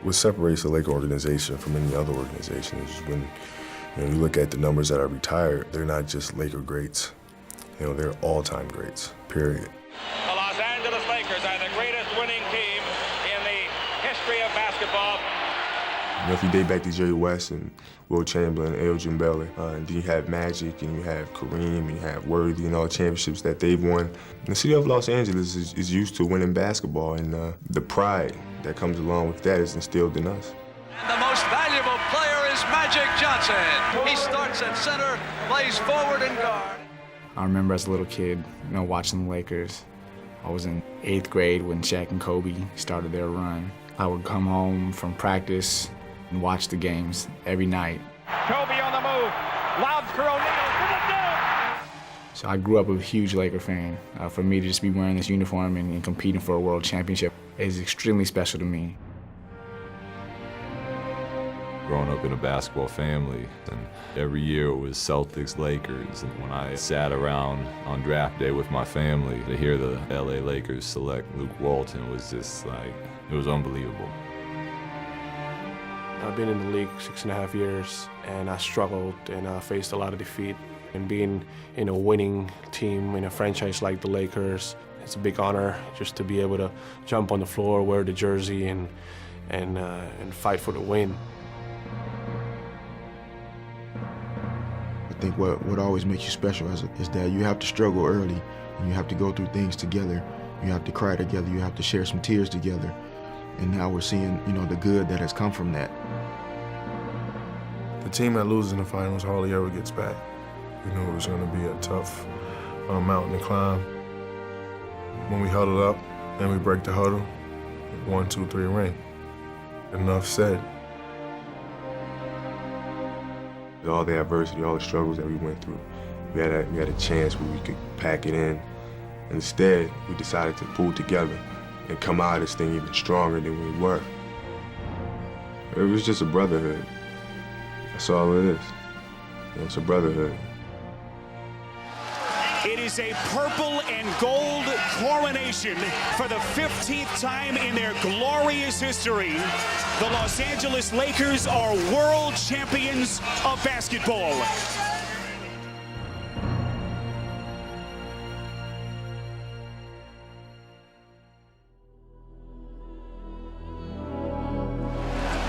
What separates the Laker organization from any other organization is when you look at the numbers that are retired, they're not just Laker greats. They're all-time greats, period. The Los Angeles Lakers are the greatest winning team in the history of basketball. If you date back to Jerry West and Will Chamberlain, Elgin Baylor, and then you have Magic, and you have Kareem, and you have Worthy, and all the championships that they've won. The city of Los Angeles is used to winning basketball, and the pride that comes along with that is instilled in us. And the most valuable player is Magic Johnson. He starts at center, plays forward and guard. I remember as a little kid, watching the Lakers. I was in 8th grade when Shaq and Kobe started their run. I would come home from practice and watch the games every night. Kobe on the move, lobs for O'Neal for the dunk. So I grew up a huge Laker fan. For me to just be wearing this uniform and competing for a world championship is extremely special to me. Growing up in a basketball family, and every year it was Celtics, Lakers, and when I sat around on draft day with my family to hear the LA Lakers select Luke Walton was just like, it was unbelievable. I've been in the league 6.5 years, and I struggled and I faced a lot of defeat. And being in a winning team in a franchise like the Lakers, it's a big honor just to be able to jump on the floor, wear the jersey, and fight for the win. I think what always makes you special is that you have to struggle early, and you have to go through things together. You have to cry together. You have to share some tears together. And now we're seeing, the good that has come from that. The team that loses in the finals hardly ever gets back. We knew it was going to be a tough mountain to climb. When we huddled up and we break the huddle, 1, 2, 3 ring. Enough said. All the adversity, all the struggles that we went through, we had a chance where we could pack it in. Instead, we decided to pull together and come out of this thing even stronger than we were. It was just a brotherhood. That's all it is. It's a brotherhood. It is a purple and gold coronation for the 15th time in their glorious history. The Los Angeles Lakers are world champions of basketball.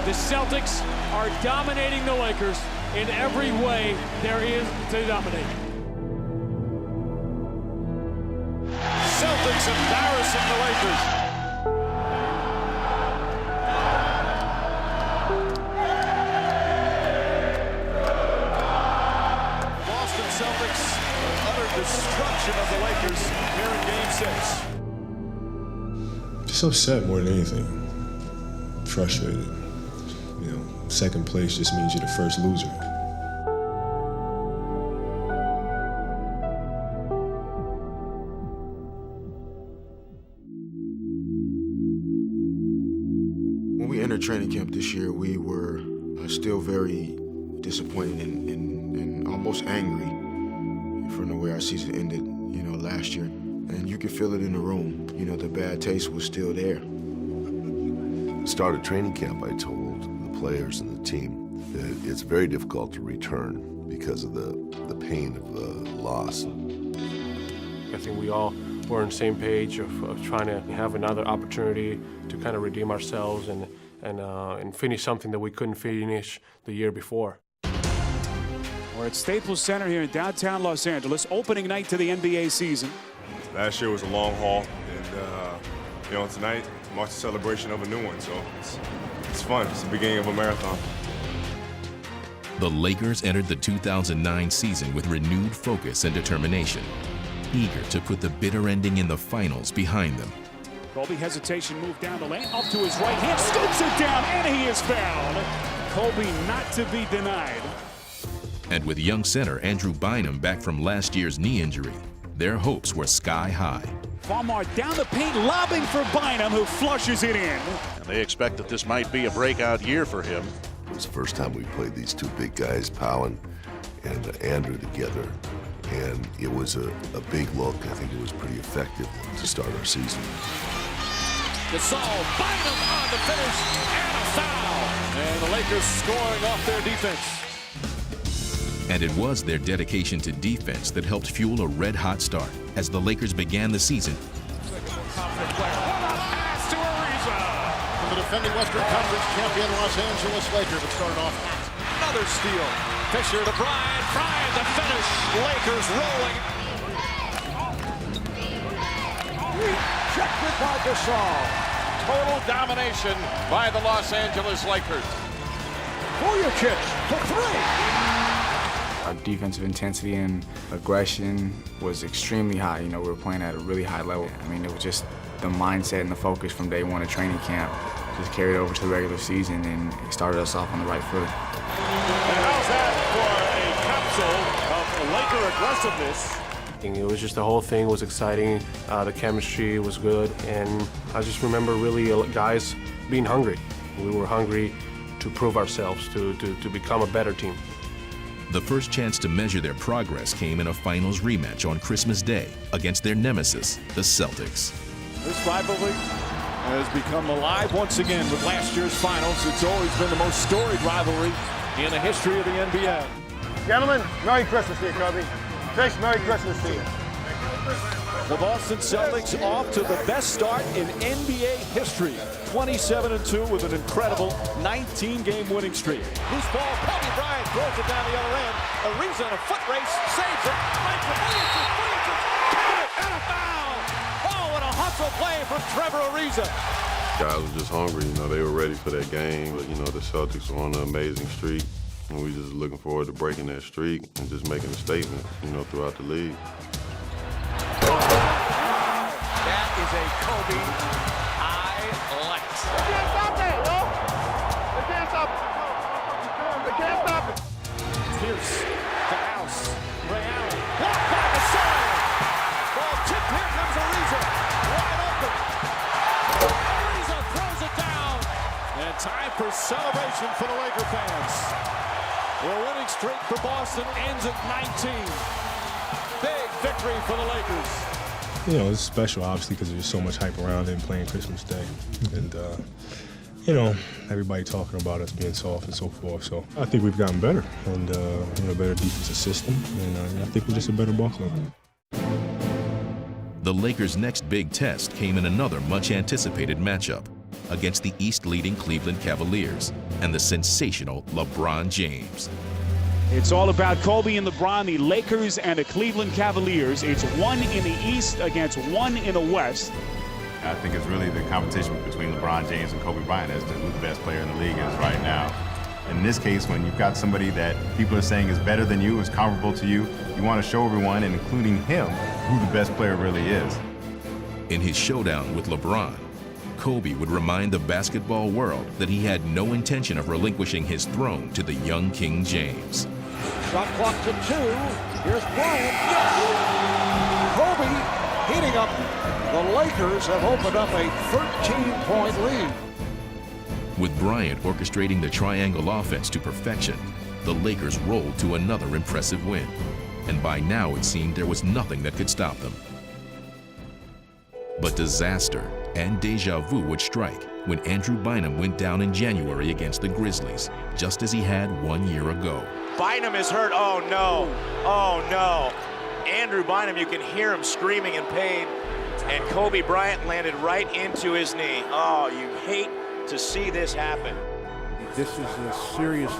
The Celtics are dominating the Lakers in every way there is to dominate. Celtics embarrassing the Lakers. Boston Celtics utter destruction of the Lakers here in Game 6. Just upset more than anything. Frustrated. Second place just means you're the first loser. When we entered training camp this year, we were still very disappointed and almost angry from the way our season ended, last year. And you could feel it in the room. The bad taste was still there. Started training camp, I told the players and the team that it's very difficult to return because of the pain of the loss. I think we all were on the same page of trying to have another opportunity to kind of redeem ourselves and finish something that we couldn't finish the year before. We're at Staples Center here in downtown Los Angeles, opening night to the NBA season. Last year was a long haul, and tonight marks the celebration of a new one, so it's fun. It's the beginning of a marathon. The Lakers entered the 2009 season with renewed focus and determination, eager to put the bitter ending in the finals behind them. Kobe hesitation, move down the lane, up to his right hand, scoops it down, and he is fouled. Kobe not to be denied. And with young center Andrew Bynum back from last year's knee injury, their hopes were sky high. Farmar down the paint, lobbing for Bynum, who flushes it in. And they expect that this might be a breakout year for him. It was the first time we played these two big guys, Powell and Andrew, together. And it was a big look. I think it was pretty effective to start our season. Gasol, Bynum on the finish, and a foul. And the Lakers scoring off their defense. And it was their dedication to defense that helped fuel a red-hot start as the Lakers began the season. Pass to Ariza. The defending Western Conference champion Los Angeles Lakers have started off. Another steal. Fisher to Bryant. Bryant the finish. Lakers rolling. Rejected by Gasol. Total domination by the Los Angeles Lakers. Vujacic for three. Our defensive intensity and aggression was extremely high. You know, we were playing at a really high level. I mean, it was just the mindset and the focus from day one of training camp just carried over to the regular season, and it started us off on the right foot. And how's that for a capsule of Laker aggressiveness? It was just the whole thing was exciting. The chemistry was good, and I just remember really guys being hungry. We were hungry to prove ourselves, to become a better team. The first chance to measure their progress came in a finals rematch on Christmas Day against their nemesis, the Celtics. This rivalry has become alive once again with last year's finals. It's always been the most storied rivalry in the history of the NBA. Gentlemen, Merry Christmas to you, Kobe. Fish, Merry Christmas to you. The Boston Celtics off to the best start in NBA history. 27-2 with an incredible 19-game winning streak. Loose ball, Kobe Bryant throws it down the other end. Ariza in a foot race, saves it. Michael Williams, and a foul. Oh, what a hustle play from Trevor Ariza. Guys were just hungry, you know, they were ready for that game. But, you know, the Celtics were on an amazing streak. And we just looking forward to breaking that streak and just making a statement, you know, throughout the league. That is a Kobe highlight. They can't stop that, yo! They can't stop it. They can't stop it. Pierce to House. Ray Allen. Blocked by Gasol. Ball tipped. Here comes Ariza. Wide open. Ariza throws it down. And time for celebration for the Laker fans. The winning streak for Boston ends at 19. Big victory for the Lakers. You know, it's special, obviously, because there's so much hype around it and playing Christmas Day. And, you know, everybody talking about us being soft and so forth. So I think we've gotten better and, you know, better defensive system. And I think we're just a better ball club. The Lakers' next big test came in another much-anticipated matchup against the East-leading Cleveland Cavaliers and the sensational LeBron James. It's all about Kobe and LeBron, the Lakers and the Cleveland Cavaliers. It's one in the East against one in the West. I think it's really the competition between LeBron James and Kobe Bryant as to who the best player in the league is right now. In this case, when you've got somebody that people are saying is better than you, is comparable to you, you want to show everyone, and including him, who the best player really is. In his showdown with LeBron, Kobe would remind the basketball world that he had no intention of relinquishing his throne to the young King James. Shot clock to 2. Here's Bryant. Kobe heating up. The Lakers have opened up a 13-point lead. With Bryant orchestrating the triangle offense to perfection, the Lakers rolled to another impressive win. And by now it seemed there was nothing that could stop them. But disaster and deja vu would strike when Andrew Bynum went down in January against the Grizzlies, just as he had 1 year ago. Bynum is hurt. Oh no. Oh no. Andrew Bynum, you can hear him screaming in pain. And Kobe Bryant landed right into his knee. Oh, you hate to see this happen. This is a serious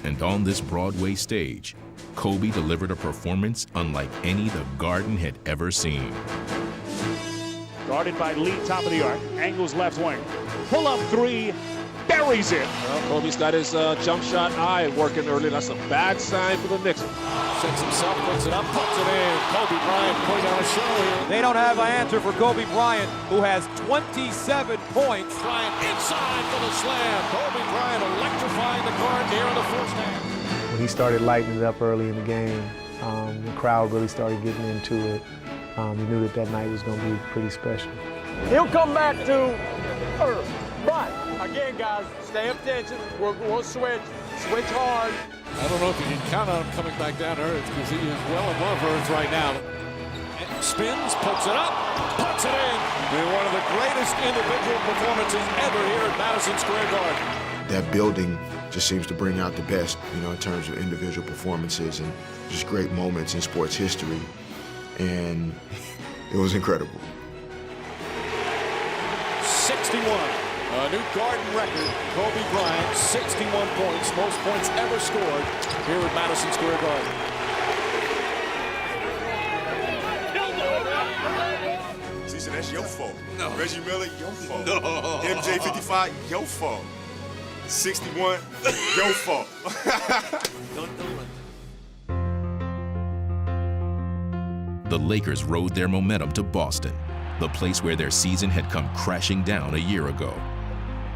And on this Broadway stage, Kobe delivered a performance unlike any the Garden had ever seen. Guarded by Lee, top of the arc. Angles left wing. Pull up three. Buries it. Well, Kobe's got his jump shot eye working early. That's a bad sign for the Knicks. Sets himself, puts it up, puts it in. Kobe Bryant putting on a show here. They don't have an answer for Kobe Bryant, who has 27 points. Bryant inside for the slam. Kobe Bryant electrifying the Garden here in the first half. When he started lighting it up early in the game, the crowd really started getting into it. We knew that night was going to be pretty special. He'll come back to earth. But, again, guys, stay up attention. We'll switch hard. I don't know if you can count on him coming back down to earth because he is well above earth right now. Spins, puts it up, puts it in. One of the greatest individual performances ever here at Madison Square Garden. That building just seems to bring out the best, in terms of individual performances and just great moments in sports history. And it was incredible. 61. A new Garden record, Kobe Bryant, 61 points, most points ever scored here at Madison Square Garden. See, that's your fault. No. Reggie Miller, your fault. No. MJ 55, your fault. 61, your fault. Don't do it. The Lakers rode their momentum to Boston, the place where their season had come crashing down a year ago.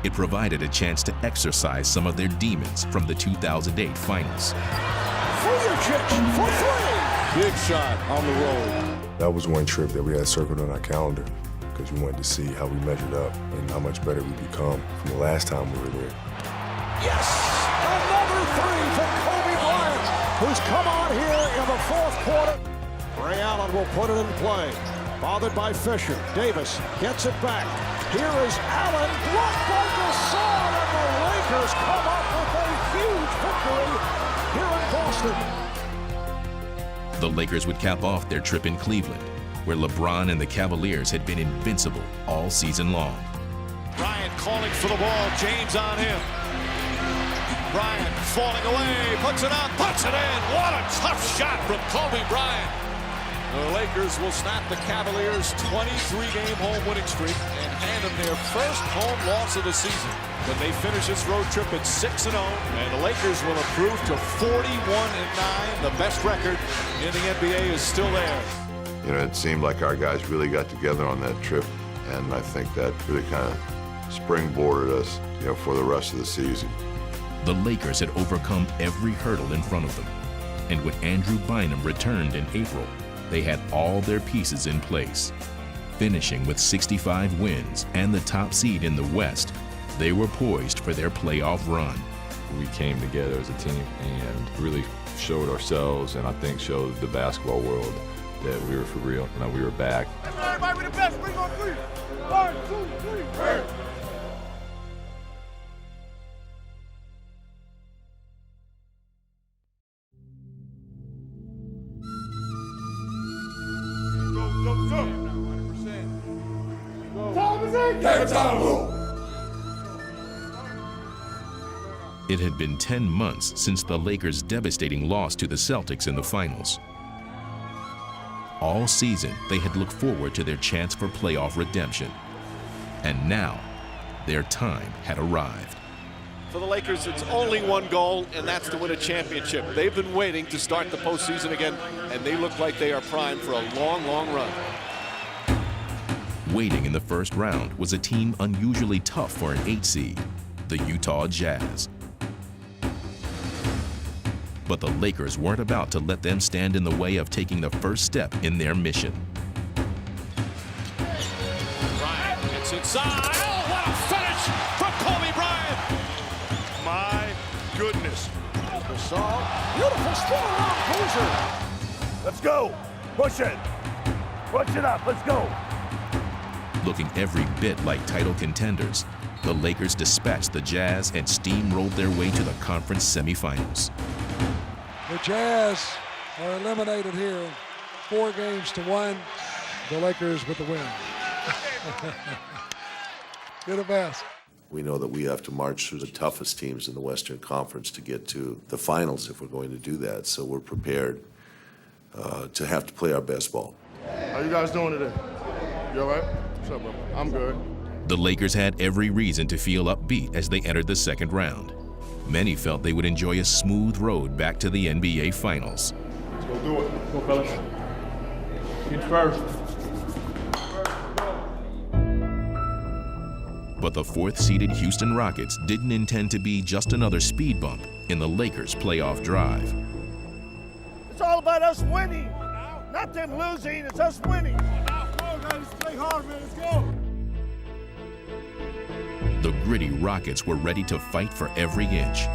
It provided a chance to exercise some of their demons from the 2008 finals. Vujacic for three. Big shot on the road. That was one trip that we had circled on our calendar because we wanted to see how we measured up and how much better we become from the last time we were there. Yes! Another three for Kobe Bryant, who's come on here in the fourth quarter. Ray Allen will put it in play. Bothered by Fisher. Davis gets it back. Here is Allen, blocked by Gasol, and the Lakers come up with a huge victory here in Boston. The Lakers would cap off their trip in Cleveland, where LeBron and the Cavaliers had been invincible all season long. Bryant calling for the ball, James on him. Bryant falling away, puts it up, puts it in. What a tough shot from Kobe Bryant. The Lakers will snap the Cavaliers' 23-game home winning streak and hand them their first home loss of the season when they finish this road trip at 6-0, and the Lakers will improve to 41-9. The best record in the NBA is still there. It seemed like our guys really got together on that trip, and I think that really kind of springboarded us, for the rest of the season. The Lakers had overcome every hurdle in front of them, and when Andrew Bynum returned in April, they had all their pieces in place. Finishing with 65 wins and the top seed in the West, they were poised for their playoff run. We came together as a team and really showed ourselves, and I think showed the basketball world that we were for real, and that we were back. Everybody, we the best. Bring on three. 1, 2, 3, break. It had been 10 months since the Lakers' devastating loss to the Celtics in the finals. All season, they had looked forward to their chance for playoff redemption. And now, their time had arrived. For the Lakers, it's only one goal, and that's to win a championship. They've been waiting to start the postseason again, and they look like they are primed for a long, long run. Waiting in the first round was a team unusually tough for an 8 seed, the Utah Jazz. But the Lakers weren't about to let them stand in the way of taking the first step in their mission. Bryant gets inside. Oh, what a finish from Kobe Bryant! My goodness. Gasol, beautiful spin around Hoosier. Let's go. Push it. Push it up. Let's go. Looking every bit like title contenders, the Lakers dispatched the Jazz and steamrolled their way to the conference semifinals. The Jazz are eliminated here, 4-1. The Lakers with the win. You're the best. We know that we have to march through the toughest teams in the Western Conference to get to the finals if we're going to do that. So we're prepared to have to play our best ball. How you guys doing today? You all right? What's up, bro? I'm good. The Lakers had every reason to feel upbeat as they entered the second round. Many felt they would enjoy a smooth road back to the NBA Finals. Let's go do it. Go, fellas. Get first. But the fourth-seeded Houston Rockets didn't intend to be just another speed bump in the Lakers' playoff drive. It's all about us winning. Not them losing, it's us winning. Come on, guys, play hard, man. Let's go. The gritty Rockets were ready to fight for every inch,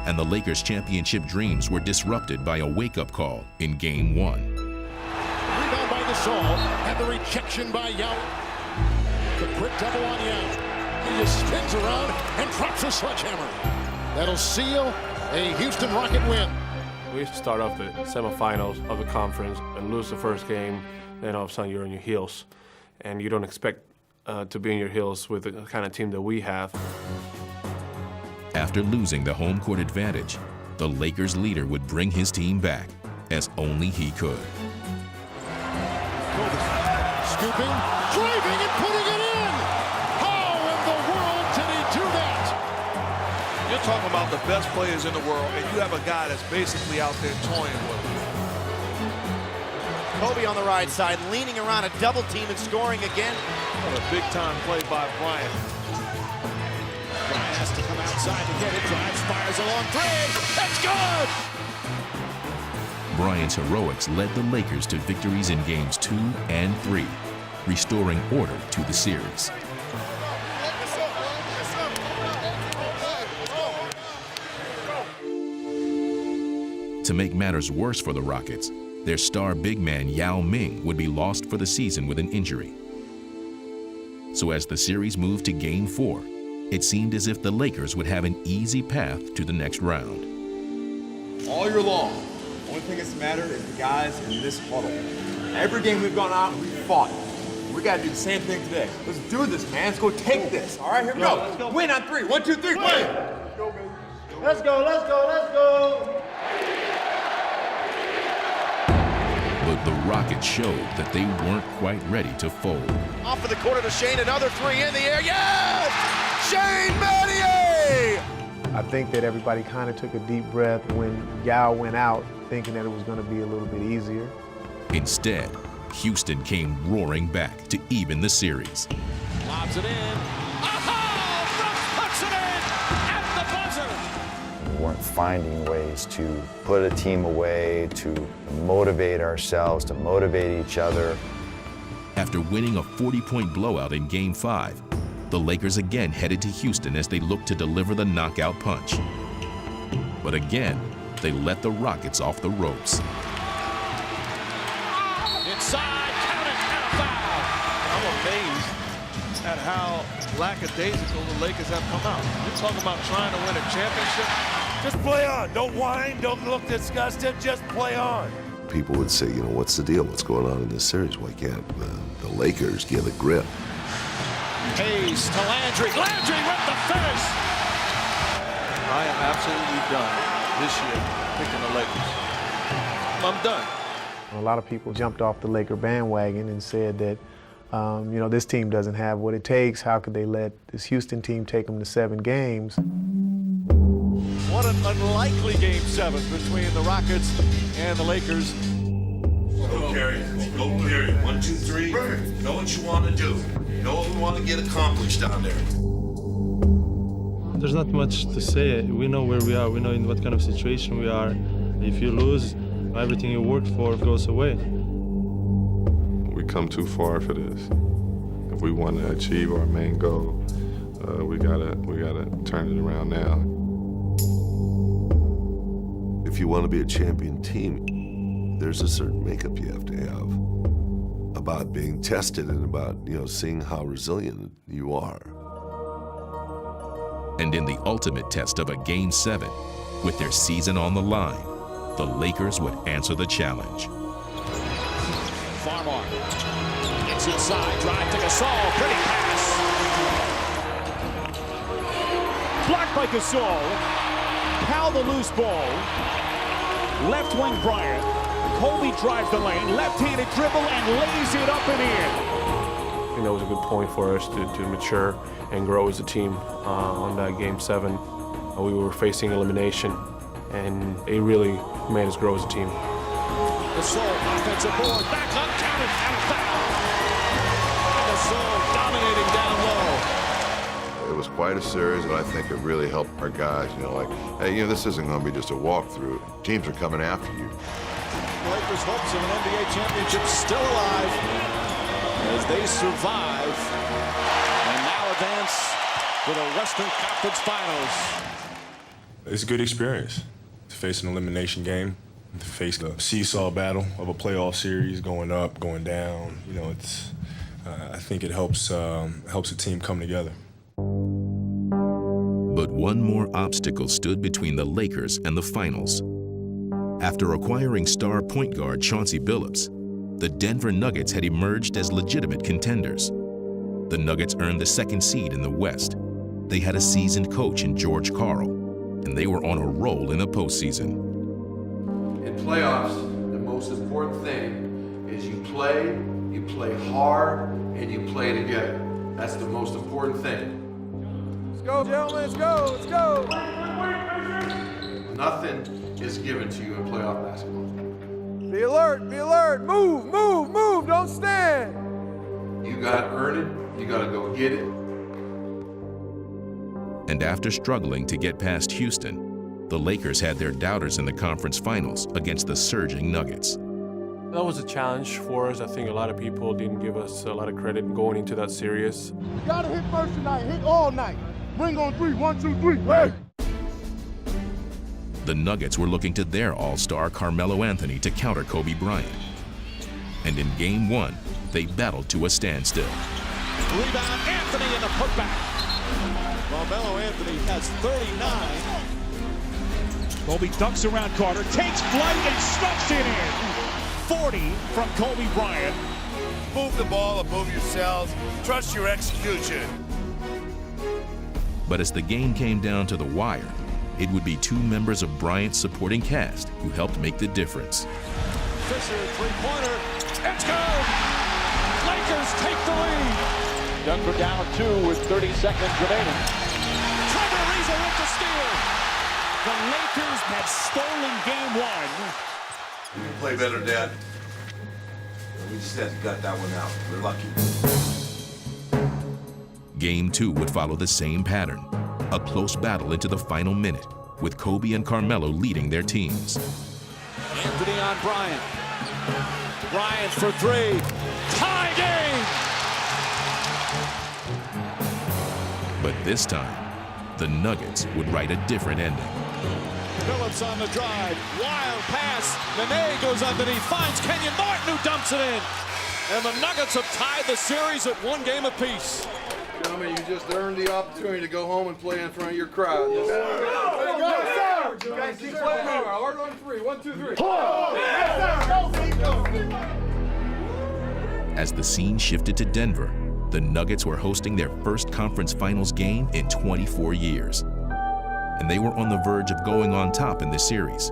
and the Lakers' championship dreams were disrupted by a wake-up call in Game 1. Rebound by Gasol, and the rejection by Yao. The quick double on Yao. He just spins around and drops a sledgehammer. That'll seal a Houston Rocket win. We start off the semifinals of the conference and lose the first game, then all of a sudden you're on your heels. And you don't expect to be on your heels with the kind of team that we have. After losing the home court advantage, the Lakers leader would bring his team back, as only he could. Scooping, driving, and putting it in! How in the world did he do that? You're talking about the best players in the world, and you have a guy that's basically out there toying with them. Kobe on the right side, leaning around a double team and scoring again. What a big-time play by Bryant. Bryant has to come outside to get it. Drives, fires a long three. That's good! Bryant's heroics led the Lakers to victories in Games 2 and 3, restoring order to the series. To make matters worse for the Rockets, their star big man Yao Ming would be lost for the season with an injury. So as the series moved to Game 4, it seemed as if the Lakers would have an easy path to the next round. All year long, the only thing that's mattered is the guys in this huddle. Every game we've gone out, we've fought. We got to do the same thing today. Let's do this, man. Let's go take this. All right, here we go. Let's go. Win on 3. 1, 2, 3, win! Let's go, baby. Let's go, let's go, let's go! But the Rockets showed that they weren't quite ready to fold. Off of the corner to Shane, another three in the air. Yes! Shane Battier! I think that everybody kind of took a deep breath when Yao went out, thinking that it was going to be a little bit easier. Instead, Houston came roaring back to even the series. Lobs it in. Puts it in at the buzzer. We weren't finding ways to put a team away, to motivate ourselves, to motivate each other. After winning a 40-point blowout in Game 5, the Lakers again headed to Houston as they looked to deliver the knockout punch. But again, they let the Rockets off the ropes. Inside, count it, and a foul. I'm amazed at how lackadaisical the Lakers have come out. You're talking about trying to win a championship. Just play on. Don't whine. Don't look disgusted. Just play on. People would say, you know, what's the deal? What's going on in this series? Why can't the Lakers get a grip? Hayes to Landry. Landry with the finish. I am absolutely done this year picking the Lakers. I'm done. A lot of people jumped off the Laker bandwagon and said that, you know, this team doesn't have what it takes. How could they let this Houston team take them to 7 games? What an unlikely Game 7 between the Rockets and the Lakers. Go, Gary. Go, Gary. 1, 2, 3. Know what you want to do. Know what we want to get accomplished down there. There's not much to say. We know where we are. We know in what kind of situation we are. If you lose, everything you worked for goes away. We come too far for this. If we want to achieve our main goal, we gotta turn it around now. If you want to be a champion team, there's a certain makeup you have to have about being tested and about, you know, seeing how resilient you are. And in the ultimate test of a Game 7, with their season on the line, the Lakers would answer the challenge. Farmar gets inside, drive to Gasol, pretty pass. blocked by Gasol. Powell the loose ball. Left wing Bryant. Kobe drives the lane. Left-handed dribble and lays it up and in. You know, it was a good point for us to mature and grow as a team on that Game 7. We were facing elimination, and it really made us grow as a team. Gasol, offensive board, back uncounted, and a foul. Gasol dominating down low. It was quite a series, and I think it really helped our guys, you know, like, hey, you know, this isn't going to be just a walkthrough. Teams are coming after you. The Lakers' hopes of an NBA championship still alive as they survive and now advance to the Western Conference Finals. It's a good experience to face an elimination game, to face the seesaw battle of a playoff series, going up, going down. You know, it's. I think it helps a team come together. But one more obstacle stood between the Lakers and the finals. After acquiring star point guard Chauncey Billups, the Denver Nuggets had emerged as legitimate contenders. The Nuggets earned the second seed in the West. They had a seasoned coach in George Karl, and they were on a roll in the postseason. In playoffs, the most important thing is you play hard, and you play together. That's the most important thing. Let's go, gentlemen, let's go, let's go. Nothing is given to you in playoff basketball. Be alert, move, don't stand. You gotta earn it, you gotta go get it. And after struggling to get past Houston, the Lakers had their doubters in the conference finals against the surging Nuggets. That was a challenge for us. I think a lot of people didn't give us a lot of credit going into that series. You gotta hit first tonight, hit all night. Bring on three, 1, 2, 3, hey! The Nuggets were looking to their all-star Carmelo Anthony to counter Kobe Bryant. And in Game 1, they battled to a standstill. Rebound, Anthony in the putback. Carmelo Anthony has 39. Kobe dunks around Carter, takes flight and stuffs it in. 40 from Kobe Bryant. Move the ball or move yourselves. Trust your execution. But as the game came down to the wire, it would be two members of Bryant's supporting cast who helped make the difference. Fisher, three-pointer, it's good! Lakers take the lead. Denver down 2 with 30 seconds remaining. Trevor Ariza with the steal. The Lakers have stolen Game 1. You can play better, Dad. We just had to gut that one out. We're lucky. Game 2 would follow the same pattern, a close battle into the final minute, with Kobe and Carmelo leading their teams. Anthony on Bryant. Bryant for 3. Tie game! But this time, the Nuggets would write a different ending. Phillips on the drive. Wild pass. Nene goes underneath. Finds Kenyon Martin, who dumps it in. And the Nuggets have tied the series at 1 game apiece. Gentlemen, you just earned the opportunity to go home and play in front of your crowd. Yes, sir. You guys keep playing hard. Hard on 3. 1, 2, 3. As the scene shifted to Denver, the Nuggets were hosting their first conference finals game in 24 years. And they were on the verge of going on top in this series,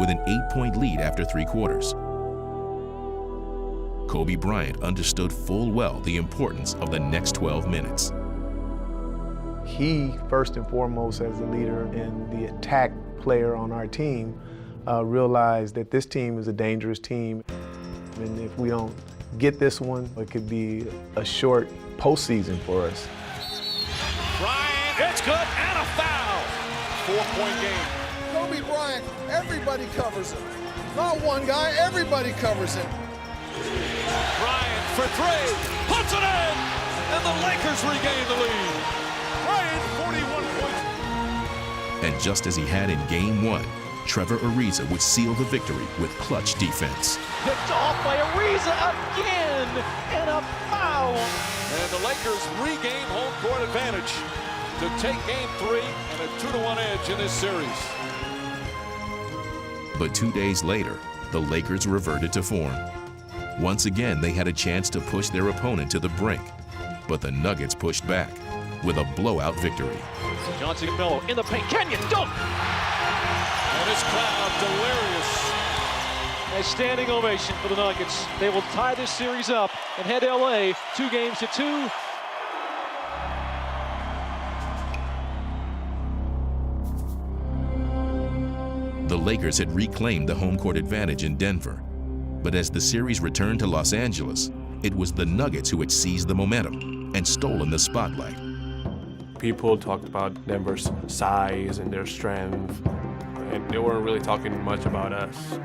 with an 8-point lead after 3 quarters. Kobe Bryant understood full well the importance of the next 12 minutes. He, first and foremost, as the leader and the attack player on our team, realized that this team is a dangerous team. And if we don't get this one, it could be a short postseason for us. Bryant, it's good, and a foul. 4-point game. Kobe Bryant, everybody covers him. Not one guy, everybody covers him. Bryant for 3, puts it in, and the Lakers regain the lead. Bryant, 41 points. And just as he had in Game 1, Trevor Ariza would seal the victory with clutch defense. Picked off by Ariza again, and a foul. And the Lakers regain home court advantage to take Game 3 and a 2-1 edge in this series. But 2 days later, the Lakers reverted to form. Once again, they had a chance to push their opponent to the brink, but the Nuggets pushed back. with a blowout victory. Johnson and Melo in the paint. Kenyon dunk! And this crowd delirious. A standing ovation for the Nuggets. They will tie this series up and head to LA 2-2. The Lakers had reclaimed the home court advantage in Denver. But as the series returned to Los Angeles, it was the Nuggets who had seized the momentum and stolen the spotlight. People talked about Denver's size and their strength, and they weren't really talking much about us.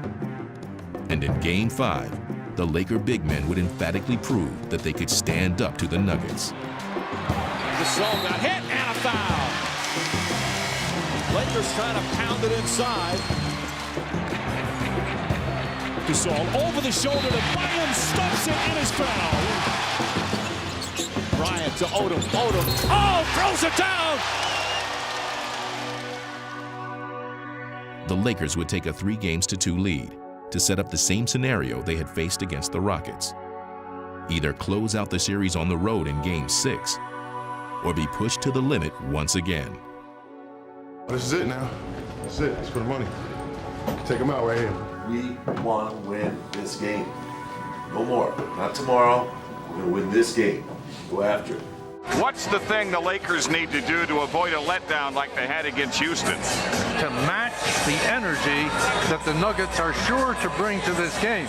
And in Game 5, the Laker big men would emphatically prove that they could stand up to the Nuggets. Gasol got hit and a foul. Lakers trying to pound it inside. Gasol over the shoulder to Bynum, stumps it and is fouled. Bryant to Odom. Odom, oh, throws it down. The Lakers would take a 3-2 lead to set up the same scenario they had faced against the Rockets. Either close out the series on the road in Game 6 or be pushed to the limit once again. This is it now. This is it. It's for the money. Take them out right here. We want to win this game. No more. Not tomorrow. We're going to win this game. Go after it. What's the thing the Lakers need to do to avoid a letdown like they had against Houston? To match the energy that the Nuggets are sure to bring to this game.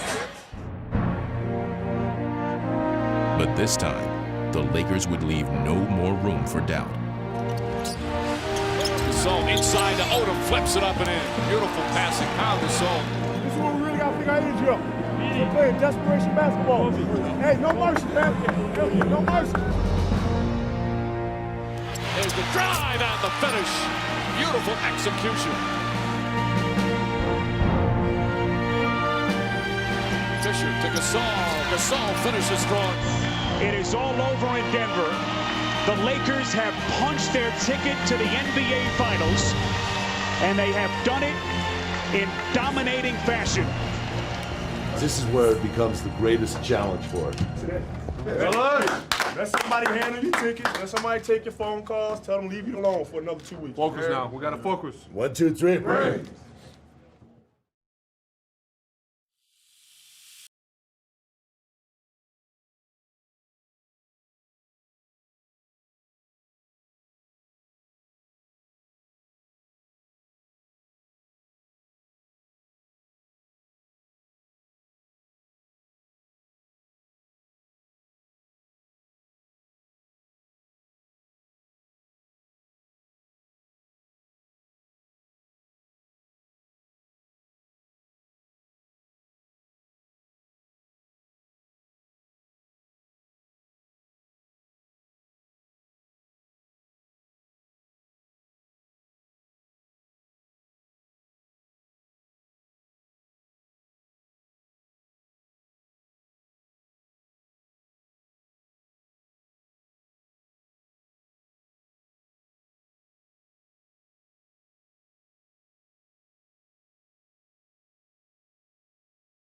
But this time, the Lakers would leave no more room for doubt. Gasol inside to Odom, flips it up and in. Beautiful passing. Pau Gasol. This is what we really got to figure out energy up. We're playing desperation basketball. Hey, no mercy, man. No mercy. There's the drive and the finish. Beautiful execution. Fisher to Gasol. Gasol finishes strong. It is all over in Denver. The Lakers have punched their ticket to the NBA Finals, and they have done it in dominating fashion. This is where it becomes the greatest challenge for it. Let somebody handle your tickets. Let somebody take your phone calls. Tell them leave you alone for another 2 weeks. Focus now. We got to focus. 1, 2, 3. Right.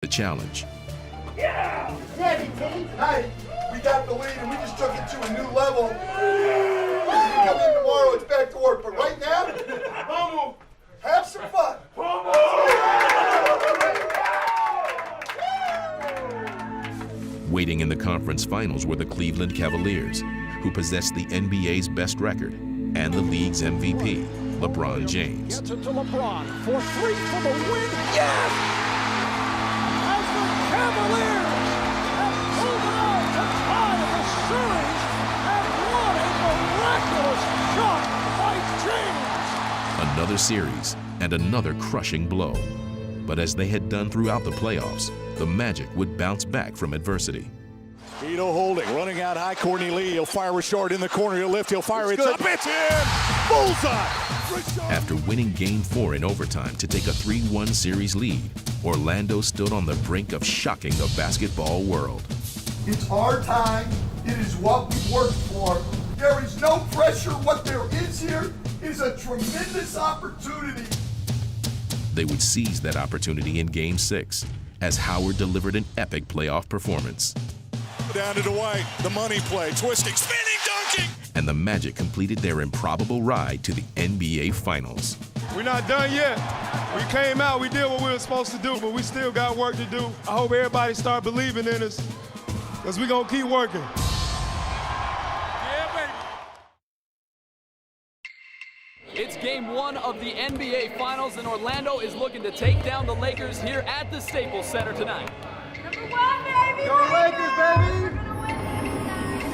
The challenge. Yeah! Hey, we got the lead and we just took it to a new level. Come in tomorrow, it's back to work. But right now, Momo, have some fun. Waiting in the conference finals were the Cleveland Cavaliers, who possessed the NBA's best record and the league's MVP, LeBron James. Gets it to LeBron for 3 for the win. Yes! As the Cavaliers have pulled it out to tie the series, and what a miraculous shot by James! Another series and another crushing blow. But as they had done throughout the playoffs, the Magic would bounce back from adversity. Ito holding, running out high. Courtney Lee, he'll fire a short in the corner. He'll lift, he'll fire. It's up, it's in! Bullseye! After winning Game 4 in overtime to take a 3-1 series lead, Orlando stood on the brink of shocking the basketball world. It's our time. It is what we worked for. There is no pressure. What there is here is a tremendous opportunity. They would seize that opportunity in Game 6 as Howard delivered an epic playoff performance. Down to Dwight, the money play, twisting, spinning, dunking! and the Magic completed their improbable ride to the NBA Finals. We're not done yet. We came out, we did what we were supposed to do, but we still got work to do. I hope everybody start believing in us, because we're going to keep working. It's game one of the NBA Finals, and Orlando is looking to take down the Lakers here at the Staples Center tonight. Number one, baby! Go Lakers, baby!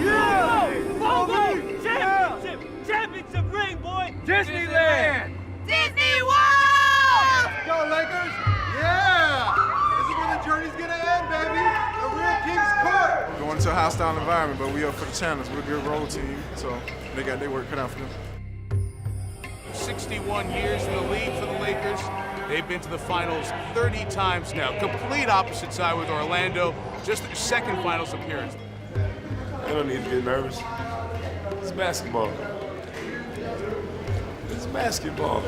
Yeah! Championship! Championship ring, boy! Disneyland! Disney World! Go Lakers! Yeah! This is where the journey's gonna end, baby! The real King's Court! We're going into a hostile environment, but we up for the challenge. We're a good road team, so they got their work cut out for them. 61 years in the league for the Lakers. They've been to the finals 30 times now. Complete opposite side with Orlando, just their second finals appearance. They don't need to get nervous. It's basketball. It's basketball.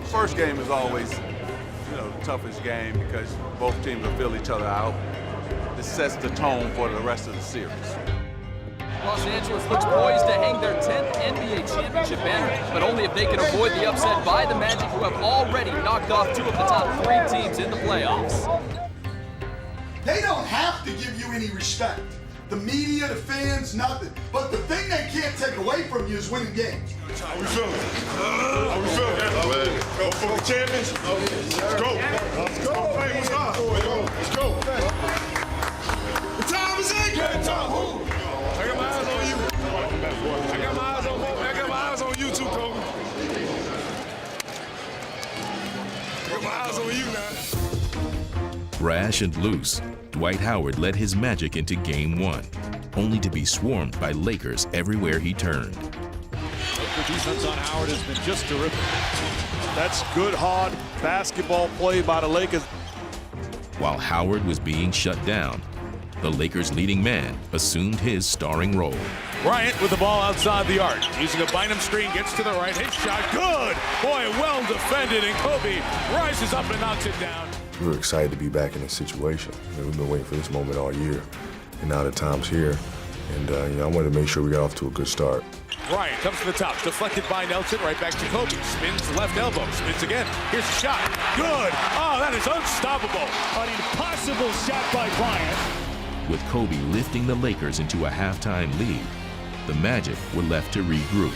First game is always, the toughest game because both teams will fill each other out. This sets the tone for the rest of the series. Los Angeles looks poised to hang their 10th NBA championship banner, but only if they can avoid the upset by the Magic, who have already knocked off two of the top 3 teams in the playoffs. They don't have to give you any respect. The media, the fans, nothing. But the thing they can't take away from you is winning games. How we feeling? How we feeling? Go for the champions? Let's go. Let's go. Hey, what's up? Let's go. What time is it? Get it, Tom. Who? I got my eyes on you. I got my eyes on you too, Kobe. I got my eyes on you now. Brash and loose, Dwight Howard led his Magic into Game 1, only to be swarmed by Lakers everywhere he turned. The defense on Howard has been just terrific. That's good, hard basketball play by the Lakers. While Howard was being shut down, the Lakers' leading man assumed his starring role. Bryant with the ball outside the arc. Using a Bynum screen, gets to the right. His shot, good! Boy, well defended, and Kobe rises up and knocks it down. We were excited to be back in this situation. We've been waiting for this moment all year, and now the time's here. And I wanted to make sure we got off to a good start. Bryant comes to the top, deflected by Nelson, right back to Kobe. Spins left elbow, spins again. Here's a shot, good! Oh, that is unstoppable. An impossible shot by Bryant. With Kobe lifting the Lakers into a halftime lead, the Magic were left to regroup.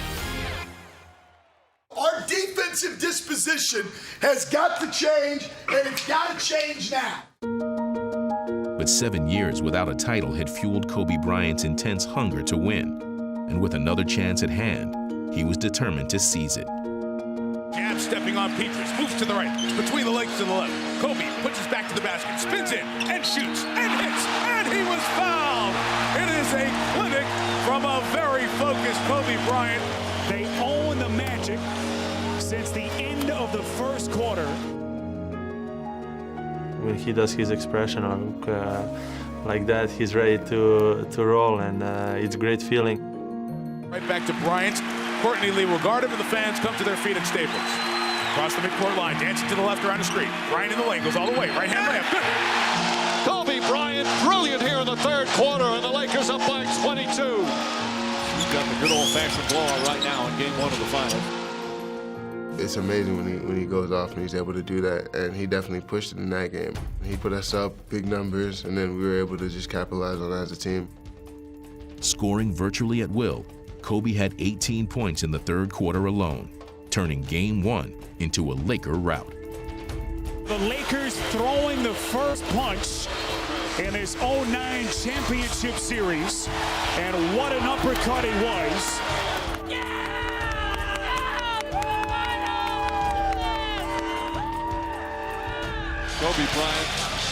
Our defensive disposition has got to change, and it's got to change now. But 7 years without a title had fueled Kobe Bryant's intense hunger to win. And with another chance at hand, he was determined to seize it. Jab stepping on Petrus, moves to the right, between the legs to the left. Kobe punches back to the basket, spins in, and shoots, and hits, and he was fouled! It is a clinic from a very focused Kobe Bryant. They own the Magic since the end of the first quarter. When he does his expression like that, he's ready to roll, and it's a great feeling. Right back to Bryant. Courtney Lee will guard him, and the fans come to their feet at Staples. Across the midcourt line, dancing to the left around the screen. Bryant in the lane, goes all the way. Right hand layup. Good. Kobe Bryant, brilliant here in the third quarter, and the Lakers up by 22. He's got the good old-fashioned blowout right now in game 1 of the finals. It's amazing when he goes off and he's able to do that, and he definitely pushed it in that game. He put us up big numbers, and then we were able to just capitalize on it as a team. Scoring virtually at will, Kobe had 18 points in the third quarter alone, turning Game 1 into a Laker rout. The Lakers throwing the first punch in this 09 championship series, and what an uppercut it was. Kobe Bryant,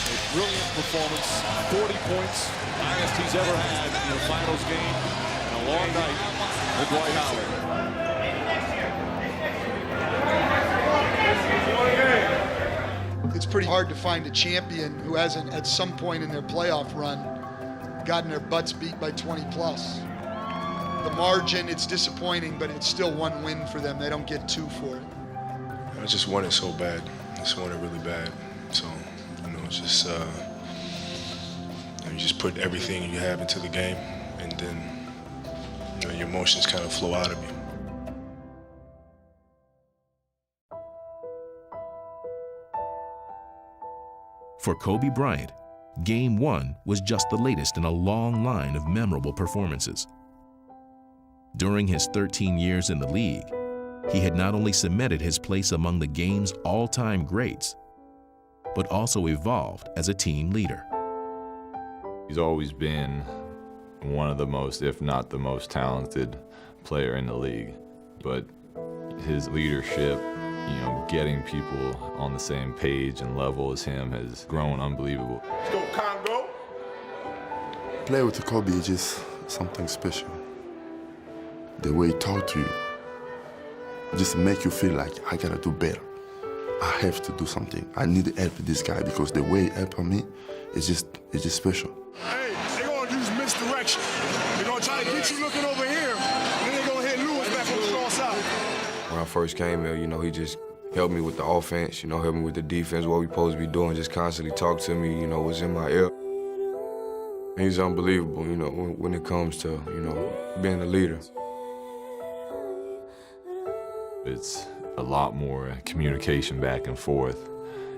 a brilliant performance, 40 points, highest he's ever had in a finals game, and a long night with Dwight Howard. It's pretty hard to find a champion who hasn't, at some point in their playoff run, gotten their butts beat by 20 plus. The margin, it's disappointing, but it's still one win for them. They don't get 2 for it. I just want it so bad. I just want it really bad. So, it's just, you just put everything you have into the game, and then your emotions kind of flow out of you. For Kobe Bryant, Game 1 was just the latest in a long line of memorable performances. During his 13 years in the league, he had not only cemented his place among the game's all-time greats, but also evolved as a team leader. He's always been one of the most, if not the most talented player in the league. But his leadership, getting people on the same page and level as him has grown unbelievable. Let's go, Congo. Play with Kobe is just something special. The way he talks to you just make you feel like I gotta do better. I have to do something. I need to help this guy because the way he helped me is just special. Hey, they're gonna use misdirection. They're gonna try to get you looking over here, and then they're gonna hit Lewis back on the strong side. When I first came here, he just helped me with the offense, helped me with the defense, what we supposed to be doing, just constantly talk to me, was in my ear. He's unbelievable, when it comes to, being a leader. It's a lot more communication back and forth.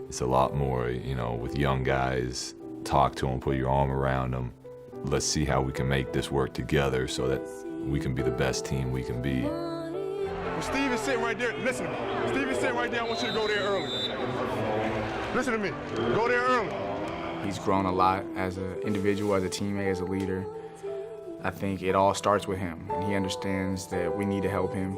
It's a lot more, with young guys, talk to them, put your arm around them. Let's see how we can make this work together so that we can be the best team we can be. Well, Steve is sitting right there. Listen to me. Steve is sitting right there. I want you to go there early. Listen to me. Go there early. He's grown a lot as an individual, as a teammate, as a leader. I think it all starts with him, and he understands that we need to help him.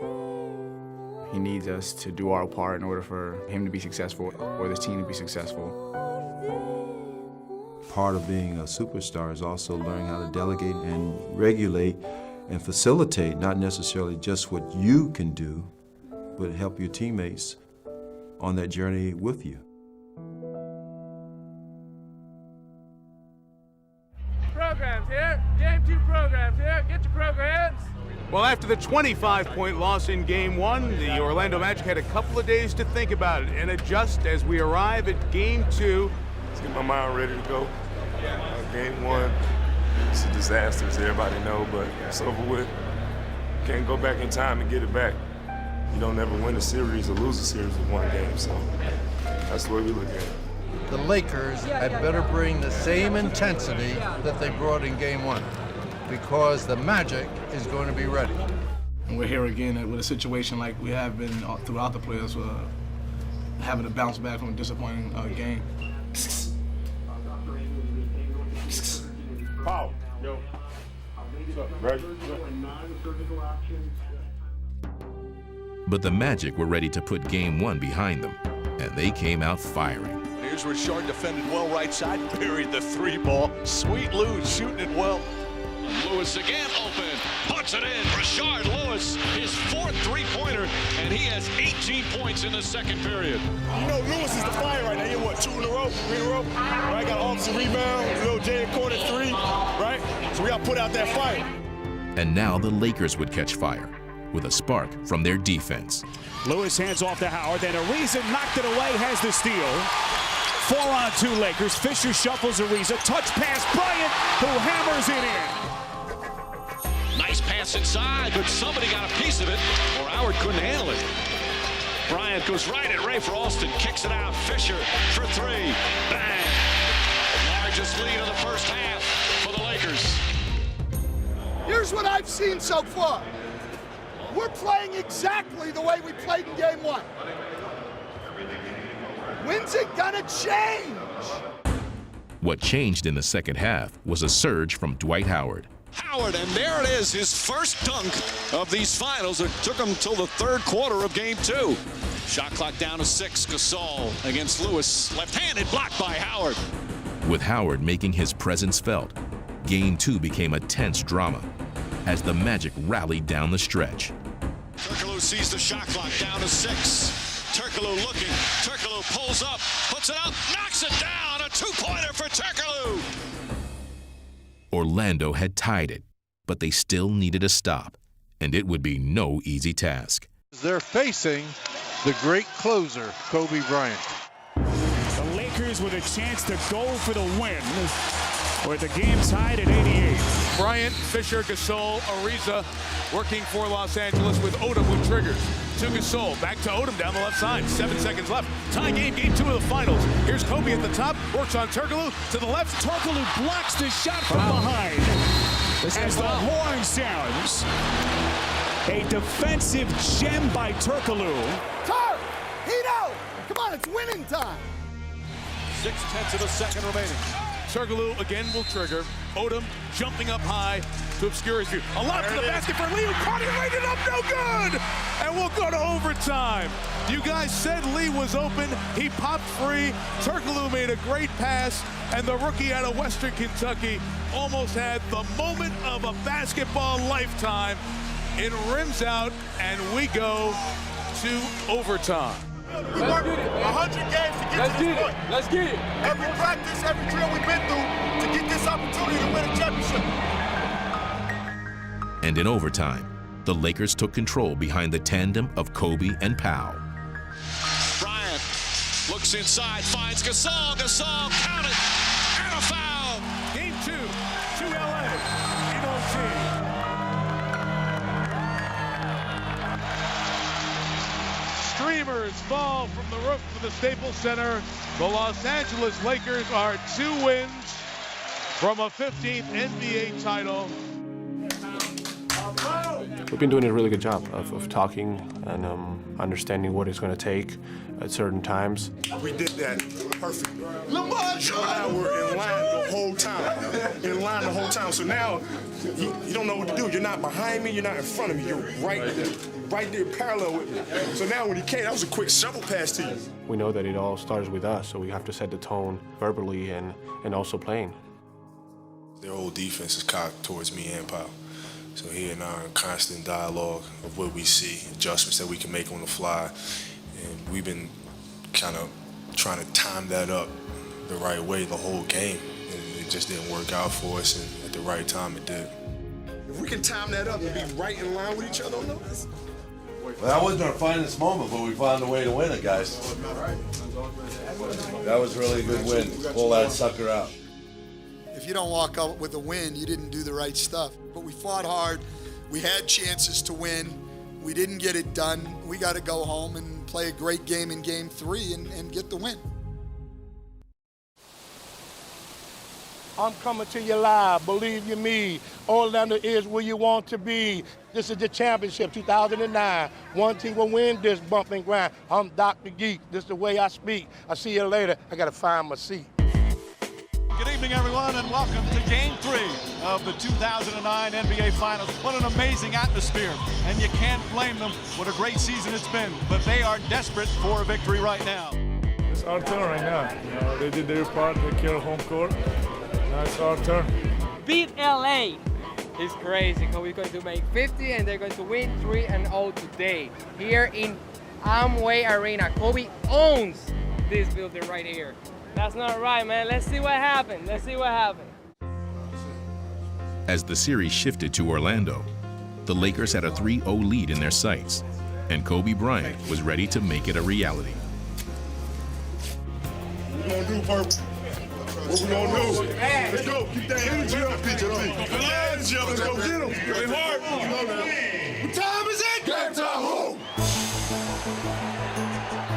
He needs us to do our part in order for him to be successful or this team to be successful. Part of being a superstar is also learning how to delegate and regulate and facilitate, not necessarily just what you can do, but help your teammates on that journey with you. Programs here. Game 2 programs here. Get your programs. Well, after the 25-point loss in Game 1, the Orlando Magic had a couple of days to think about it and adjust as we arrive at Game 2. Let's get my mind ready to go. Game 1, it's a disaster, as everybody know, but it's over with. Can't go back in time and get it back. You don't ever win a series or lose a series with one game, so that's the way we look at it. The Lakers had better bring the same intensity that they brought in Game 1, because the Magic is going to be ready. And we're here again with a situation like we have been throughout the playoffs, having to bounce back from a disappointing game. Power. Yo. Ready? But the Magic were ready to put Game 1 behind them, and they came out firing. Here's Richard defended well right side, buried the 3-ball. Sweet Lou shooting it well. Lewis again open, puts it in. Rashard Lewis, his 4th 3-pointer, and he has 18 points in the second period. Lewis is the fire right now. He what, 2 in a row, 3 in a row? Right, got offensive rebound, little Jay corner 3, right? So we got to put out that fire. And now the Lakers would catch fire with a spark from their defense. Lewis hands off to Howard, then Ariza knocked it away, has the steal. 4-on-2 Lakers. Fisher shuffles Ariza, touch pass, Bryant, who hammers it in. Nice pass inside, but somebody got a piece of it, or Howard couldn't handle it. Bryant goes right at Ray for Alston, kicks it out. Fisher for 3. Bang! Largest lead of the first half for the Lakers. Here's what I've seen so far. We're playing exactly the way we played in Game 1. When's it gonna change? What changed in the second half was a surge from Dwight Howard. Howard, and there it is, his first dunk of these finals. It took him till the 3rd quarter of Game 2. Shot clock down to 6. Gasol against Lewis, left-handed, blocked by Howard. With Howard making his presence felt, Game 2 became a tense drama as the Magic rallied down the stretch. Turkoglu sees the shot clock down to 6. Turkoglu looking. Turkoglu pulls up, puts it up, knocks it down. A 2-pointer for Turkoglu. Orlando had tied it, but they still needed a stop, and it would be no easy task. They're facing the great closer, Kobe Bryant. The Lakers with a chance to go for the win. with the game tied at 88. Bryant, Fisher, Gasol, Ariza working for Los Angeles with Odom who triggers. To Gasol, back to Odom down the left side. 7 seconds left. Tie game, game 2 of the finals. Here's Kobe at the top, works on Turkoglu to the left. Turkoglu blocks the shot from behind. As the horn sounds, a defensive gem by Turkoglu. Turk! Hito! Come on, it's winning time. 0.6 of a second remaining. Turkoglu again will trigger. Odom jumping up high to obscure his view. A lob to the basket for Lee, who caught it, laid it up, no good! And we'll go to overtime. You guys said Lee was open. He popped free. Turkoglu made a great pass, and the rookie out of Western Kentucky almost had the moment of a basketball lifetime. It rims out, and we go to overtime. We worked 100 games to get to this point. Let's get it. Every practice, every drill we've been through to get this opportunity to win a championship. And in overtime, the Lakers took control behind the tandem of Kobe and Powell. Bryant looks inside, finds Gasol. Gasol, count it, and a foul. Game 2 to LA in OT. Streamers fall from the roof of the Staples Center. The Los Angeles Lakers are 2 wins from a 15th NBA title. We've been doing a really good job of talking and understanding what it's going to take at certain times. We did that perfectly. Now we're in line the whole time. In line the whole time. So now you don't know what to do. You're not behind me. You're not in front of me. You're right there parallel with me. So now when you came, that was a quick shovel pass to you. We know that it all starts with us, so we have to set the tone verbally and also playing. Their whole defense is cocked towards me and Powell. So he and I are in constant dialogue of what we see, adjustments that we can make on the fly. And we've been kind of trying to time that up the right way the whole game. And it just didn't work out for us, and at the right time it did. If we can time that up and be right in line with each other on those. Well, that wasn't our finest moment, but we found a way to win it, guys. That was really a good win. Pull that sucker out. If you don't walk out with a win, you didn't do the right stuff. But we fought hard. We had chances to win. We didn't get it done. We got to go home and play a great game in Game 3 and get the win. I'm coming to you live, believe you me. Orlando is where you want to be. This is the championship, 2009. One team will win this bump and grind. I'm Dr. Geek. This is the way I speak. I'll see you later. I got to find my seat. Good evening, everyone, and welcome to Game 3 of the 2009 NBA Finals. What an amazing atmosphere, and you can't blame them. What a great season it's been, but they are desperate for a victory right now. It's our turn right now. You know, they did their part, they care home court. Now it's our turn. Beat LA. It's crazy. Kobe's going to make 50, and they're going to win 3-0 today here in Amway Arena. Kobe owns this building right here. That's not right, man. Let's see what happened. Let's see what happened. As the series shifted to Orlando, the Lakers had a 3-0 lead in their sights, and Kobe Bryant was ready to make it a reality. What we gonna do, Purple? What we gonna do? Let's go. Keep that energy up, PJ. Let's go get him. Play hard. What time is it? Game time. Who?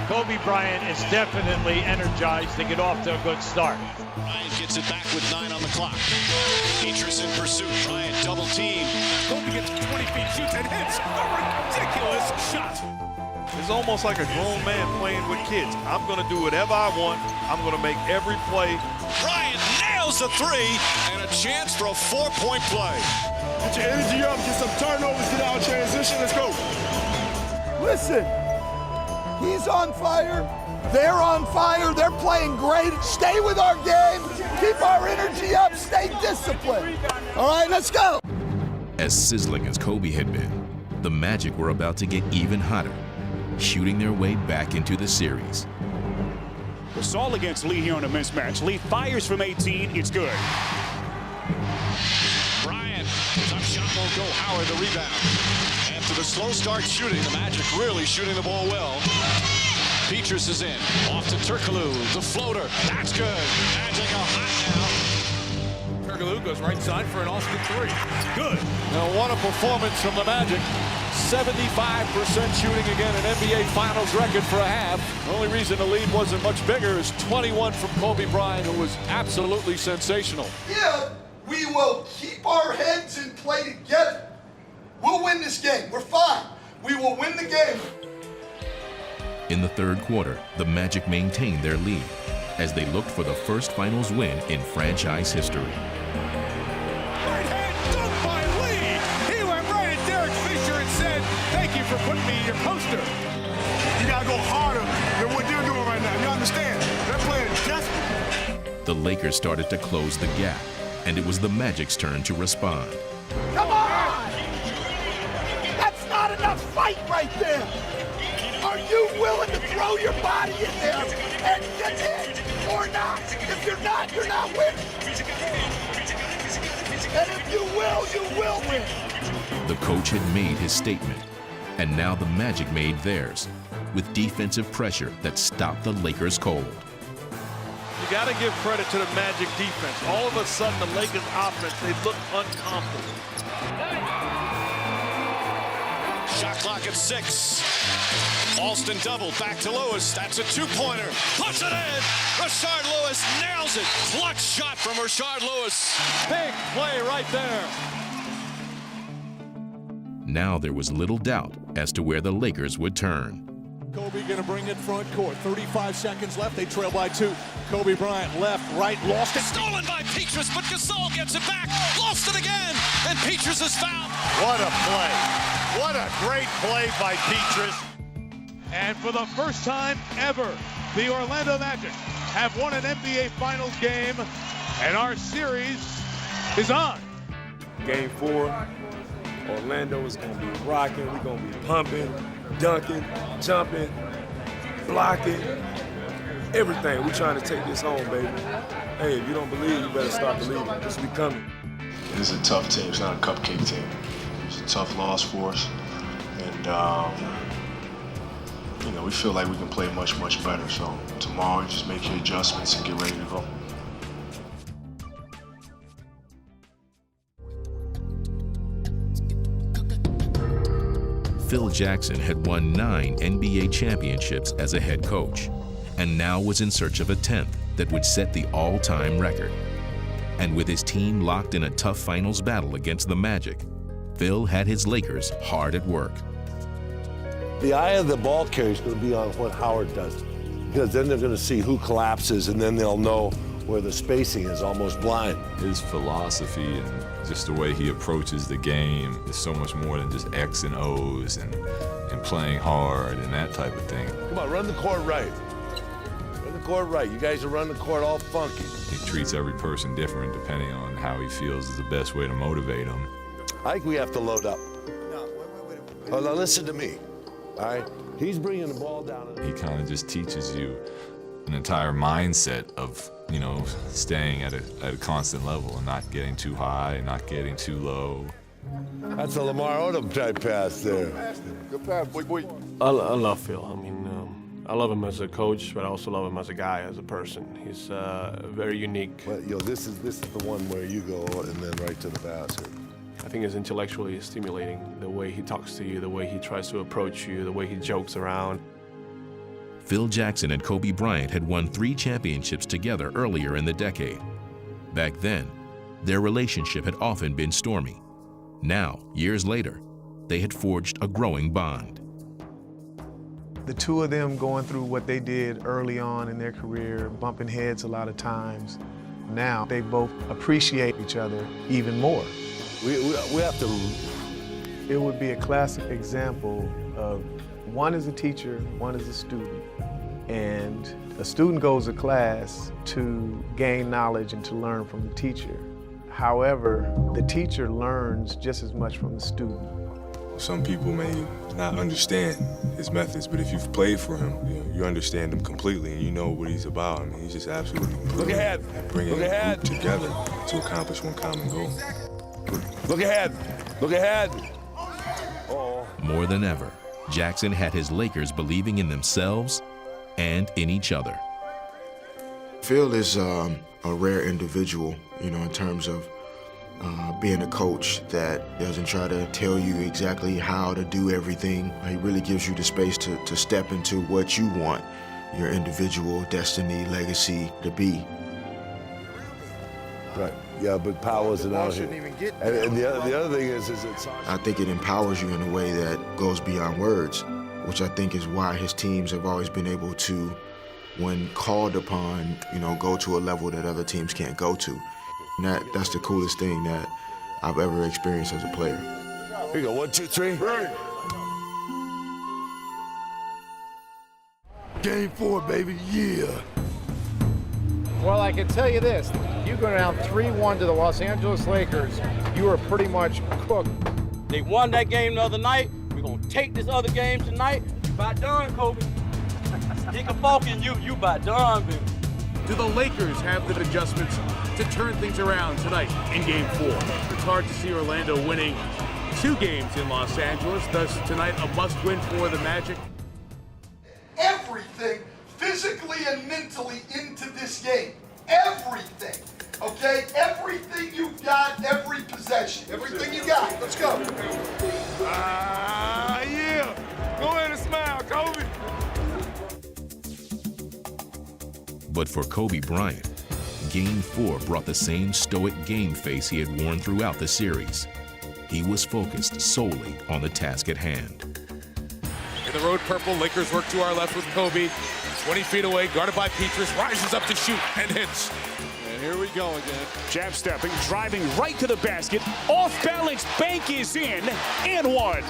Kobe Bryant is definitely energized to get off to a good start. Bryant gets it back with 9 on the clock. Petrus in pursuit. Bryant double team. Kobe gets 20 feet, shoots and hits a ridiculous shot. It's almost like a grown man playing with kids. I'm going to do whatever I want. I'm going to make every play. Bryant nails the 3 and a chance for a 4-point play. Get your energy up, get some turnovers, get out transition. Let's go. Listen, he's on fire. They're on fire. They're playing great. Stay with our game. Keep our energy up. Stay disciplined. All right, let's go. As sizzling as Kobe had been, the Magic were about to get even hotter, shooting their way back into the series. Gasol against Lee here on a mismatch. Lee fires from 18. It's good. Bryant, tough shot won't go. Howard the rebound. After the slow start shooting, the Magic really shooting the ball well. Petrus is in. Off to Turkoglu. The floater. That's good. Magic are hot now. Turkoglu goes right side for an Austin three. Good. Now what a performance from the Magic. 75% shooting again, an NBA Finals record for a half. The only reason the lead wasn't much bigger is 21 from Kobe Bryant, who was absolutely sensational. If we will keep our heads and play together, we'll win this game. We're fine. We will win the game. In the third quarter, the Magic maintained their lead as they looked for the first finals win in franchise history. Right hand dunk by Lee. He went right at Derek Fisher and said, "Thank you for putting me in your poster." You gotta go harder than what they're doing right now. You understand? They're playing desperate. The Lakers started to close the gap, and it was the Magic's turn to respond. Come on! That's not enough fight right there. Are you willing to throw your body in there and get it or not? If you're not winning. And if you will win. The coach had made his statement, and now the Magic made theirs, with defensive pressure that stopped the Lakers cold. You got to give credit to the Magic defense. All of a sudden, the Lakers offense, they look uncomfortable. Shot clock at 6. Alston double, back to Lewis. That's a two-pointer. Puts it in. Rashard Lewis nails it. Clutch shot from Rashard Lewis. Big play right there. Now there was little doubt as to where the Lakers would turn. Kobe going to bring it front court. 35 seconds left. They trail by 2. Kobe Bryant left, right, lost it. Stolen by Petrus, but Gasol gets it back. Lost it again, and Petrus is fouled. What a play. What a great play by Petrus. And for the first time ever, the Orlando Magic have won an NBA Finals game, and our series is on. Game 4, Orlando is going to be rocking. We're going to be pumping, dunking, jumping, blocking, everything. We're trying to take this home, baby. Hey, if you don't believe, you better start believing. This will be coming. This is a tough team. It's not a cupcake team. It's a tough loss for us. And, you know, we feel like we can play much, much better. So tomorrow, just make your adjustments and get ready to go. Phil Jackson had won 9 NBA championships as a head coach, and now was in search of a 10th that would set the all-time record. And with his team locked in a tough finals battle against the Magic, Phil had his Lakers hard at work. The eye of the ball carrier is going to be on what Howard does, because then they're going to see who collapses, and then they'll know where the spacing is almost blind. His philosophy and just the way he approaches the game is so much more than just X and O's and playing hard and that type of thing. Come on, run the court right. Run the court right. You guys are running the court all funky. He treats every person different depending on how he feels is the best way to motivate them. I think we have to load up. Oh, now listen to me, all right? He's bringing the ball down. He kind of just teaches you an entire mindset of, you know, staying at a constant level and not getting too high and not getting too low. That's a Lamar Odom type pass there. Good pass, boy. I love Phil. I mean, I love him as a coach, but I also love him as a guy, as a person. He's very unique. Well, you know, this is the one where you go and then right to the basket. I think it's intellectually stimulating, the way he talks to you, the way he tries to approach you, the way he jokes around. Phil Jackson and Kobe Bryant had won 3 championships together earlier in the decade. Back then, their relationship had often been stormy. Now, years later, they had forged a growing bond. The two of them going through what they did early on in their career, bumping heads a lot of times, now they both appreciate each other even more. We have to... It would be a classic example of one is a teacher, one is a student. And a student goes to class to gain knowledge and to learn from the teacher. However, the teacher learns just as much from the student. Some people may not understand his methods, but if you've played for him, you understand him completely and you know what he's about. I mean, he's just absolutely brilliant. Look ahead. At bringing a group together to accomplish one common goal. Look ahead. Look ahead. More than ever, Jackson had his Lakers believing in themselves and in each other. Phil is a rare individual, you know, in terms of being a coach that doesn't try to tell you exactly how to do everything. He really gives you the space to step into what you want your individual destiny, legacy to be. Right. Yeah, but Powell's an out here. And the other thing is it's. I think it empowers you in a way that goes beyond words, which I think is why his teams have always been able to, when called upon, you know, go to a level that other teams can't go to. And that's the coolest thing that I've ever experienced as a player. Here you go, 1, 2, 3. Game 4, baby, yeah. Well, I can tell you this. You go down 3-1 to the Los Angeles Lakers, you are pretty much cooked. They won that game the other night. We're going to take this other game tonight. You about done, Kobe. Stick a fork in you. You about done, baby. Do the Lakers have the adjustments to turn things around tonight in Game 4? It's hard to see Orlando winning 2 games in Los Angeles. Thus, tonight, a must-win for the Magic. Everything physically and mentally into this game. Everything. Okay? Everything you've got, every possession. Everything you got. Let's go. Yeah. Go ahead and smile, Kobe. But for Kobe Bryant, Game 4 brought the same stoic game face he had worn throughout the series. He was focused solely on the task at hand. In the road purple, Lakers work to our left with Kobe. 20 feet away, guarded by Petrus, rises up to shoot and hits. And here we go again. Jab stepping, driving right to the basket. Off balance, bank is in, and one.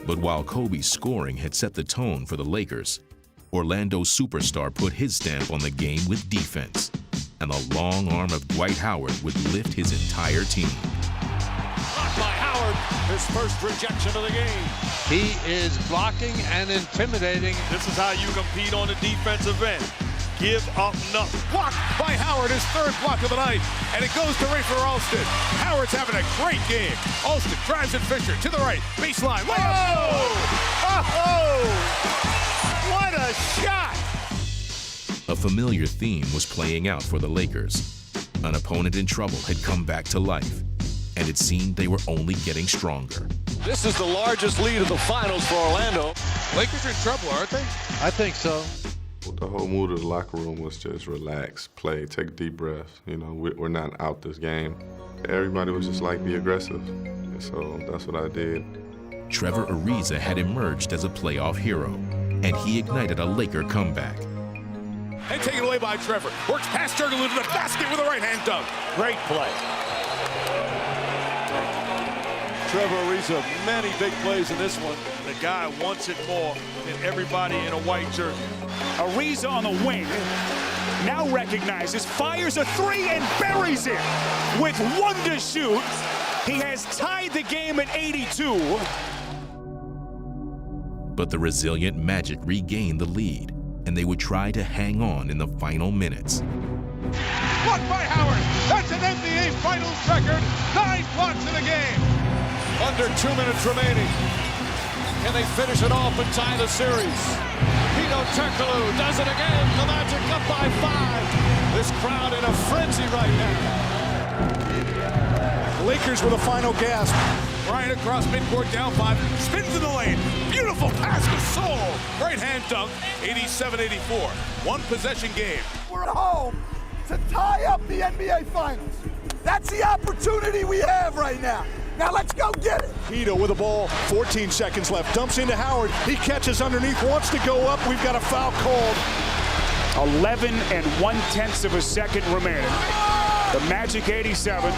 But while Kobe's scoring had set the tone for the Lakers, Orlando's superstar put his stamp on the game with defense, and the long arm of Dwight Howard would lift his entire team. Blocked by Howard, his first rejection of the game. He is blocking and intimidating. This is how you compete on the defensive end. Give up nothing. Blocked by Howard, his 3rd block of the night, and it goes to Rafer Alston. Howard's having a great game. Alston drives at Fisher to the right, baseline. Oh! What a shot! A familiar theme was playing out for the Lakers. An opponent in trouble had come back to life, and it seemed they were only getting stronger. This is the largest lead of the finals for Orlando. Lakers are in trouble, aren't they? I think so. The whole mood of the locker room was just relax, play, take a deep breath. You know, we're not out this game. Everybody was just like, be aggressive. And so that's what I did. Trevor Ariza had emerged as a playoff hero, and he ignited a Laker comeback. And taken away by Trevor. Works past Jurgen to the basket with a right-hand dunk. Great play. Trevor Ariza, many big plays in this one. The guy wants it more than everybody in a white jersey. Ariza on the wing, now recognizes, fires a 3 and buries it. With 1 to shoot, he has tied the game at 82. But the resilient Magic regained the lead, and they would try to hang on in the final minutes. Blocked by Howard. That's an NBA Finals record. 9 blocks in the game. Under 2 minutes remaining. Can they finish it off and tie the series? Hedo Turkoglu does it again. The Magic up by 5. This crowd in a frenzy right now. Lakers with a final gasp. Bryant across midcourt, down 5, spins in the lane. Beautiful pass to Soul. Right-hand dunk, 87-84. 1 possession game. We're at home to tie up the NBA Finals. That's the opportunity we have right now. Now let's go get it. Hedo with the ball, 14 seconds left. Dumps into Howard. He catches underneath, wants to go up. We've got a foul called. 11 1/10 of a second remaining. The Magic 87,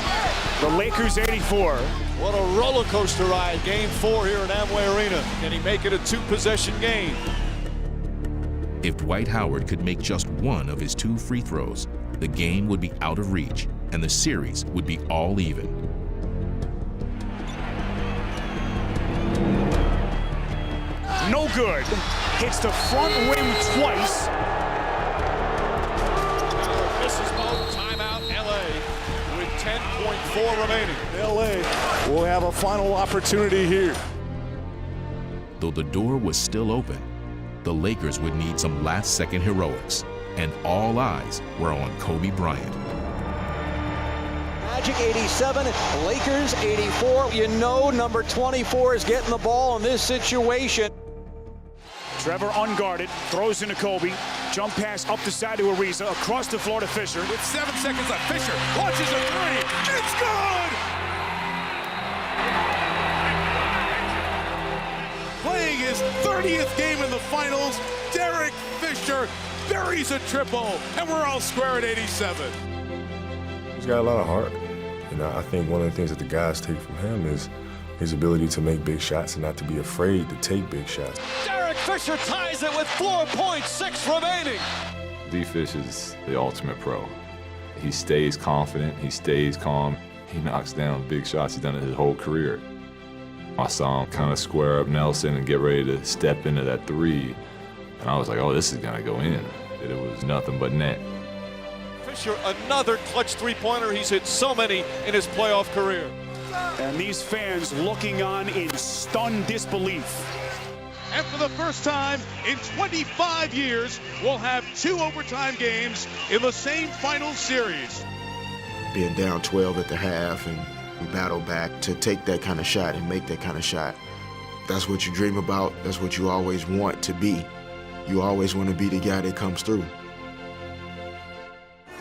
the Lakers 84. What a roller coaster ride. Game 4 here in Amway Arena. Can he make it a 2-possession game? If Dwight Howard could make just 1 of his 2 free throws, the game would be out of reach, and the series would be all even. No good. Hits the front rim twice. Misses both. Timeout, LA, with 10.4 remaining. LA will have a final opportunity here. Though the door was still open, the Lakers would need some last-second heroics, and all eyes were on Kobe Bryant. Magic 87, Lakers 84. You know number 24 is getting the ball in this situation. Trevor unguarded, throws into Kobe. Jump pass up the side to Ariza, across the floor to Fisher. With 7 seconds left, Fisher launches a three. It's good! Playing his 30th game in the finals, Derek Fisher buries a triple, and we're all square at 87. He's got a lot of heart. And I think one of the things that the guys take from him is his ability to make big shots and not to be afraid to take big shots. Derek Fisher ties it with 4.6 remaining. D-Fish is the ultimate pro. He stays confident, he stays calm, he knocks down big shots. He's done it his whole career. I saw him kind of square up Nelson and get ready to step into that three, and I was like, oh, this is gonna go in. It was nothing but net. Fisher, another clutch three-pointer. He's hit so many in his playoff career. And these fans looking on in stunned disbelief. And for the first time in 25 years, we'll have 2 overtime games in the same final series. Being down 12 at the half and we battle back to take that kind of shot and make that kind of shot. That's what you dream about. That's what you always want to be. You always want to be the guy that comes through.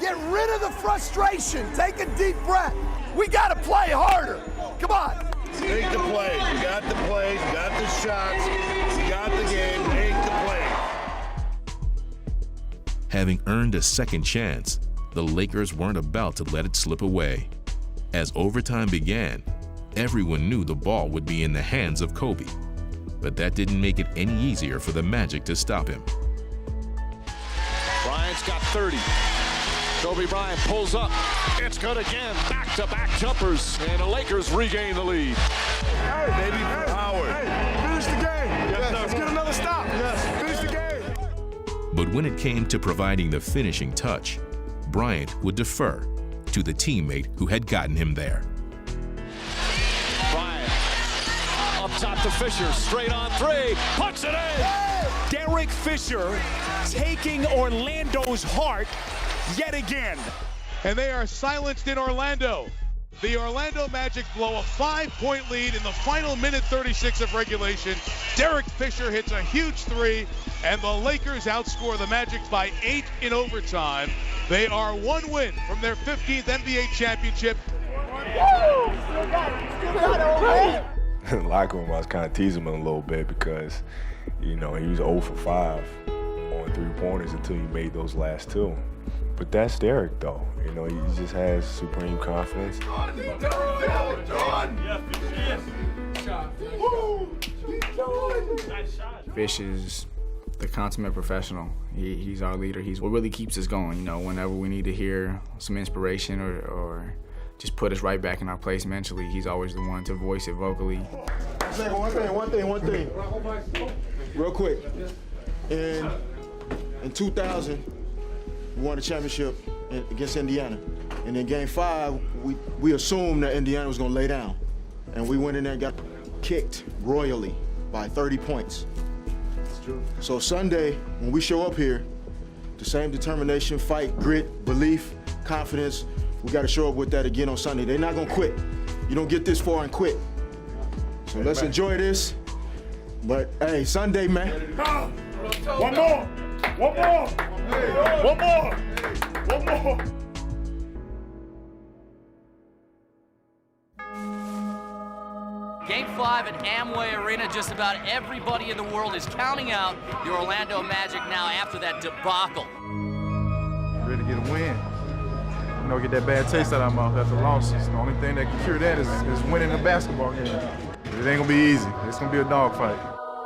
Get rid of the frustration. Take a deep breath. We got to play harder. Come on. Make the plays. You got the plays. You got the shots. You got the game. Make the play. Having earned a second chance, the Lakers weren't about to let it slip away. As overtime began, everyone knew the ball would be in the hands of Kobe. But that didn't make it any easier for the Magic to stop him. Bryant's got 30. Kobe Bryant pulls up. It's good again. Back-to-back jumpers. And the Lakers regain the lead. Hey, baby. Hey, Howard. Hey, finish the game. Yes, let's get another stop. Yes, finish the game. But when it came to providing the finishing touch, Bryant would defer to the teammate who had gotten him there. Bryant up top to Fisher. Straight on three. Puts it in. Derek Fisher taking Orlando's heart yet again. And they are silenced in Orlando. The Orlando Magic blow a 5-point lead in the final minute 36 of regulation. Derek Fisher hits a huge three, and the Lakers outscore the Magic by 8 in overtime. They are 1 win from their 15th NBA championship. In the locker room, I was kind of teasing him a little bit because, you know, he was 0 for 5 on 3-pointers until he made those last 2. But that's Derek, though. You know, he just has supreme confidence. Fish is the consummate professional. He's our leader. He's what really keeps us going. You know, whenever we need to hear some inspiration or just put us right back in our place mentally, he's always the one to voice it vocally. One thing. Real quick. In 2000, we won the championship against Indiana. And in game 5, we assumed that Indiana was gonna lay down. And we went in there and got kicked royally by 30 points. That's true. So Sunday, when we show up here, the same determination, fight, grit, belief, confidence, we gotta show up with that again on Sunday. They're not gonna quit. You don't get this far and quit. So let's enjoy this. But hey, Sunday, man. One more. Game 5 at Amway Arena, just about everybody in the world is counting out the Orlando Magic now after that debacle. Ready to get a win. You know, get that bad taste out of my mouth after losses. The only thing that can cure that is winning a basketball game. It ain't gonna be easy. It's gonna be a dogfight.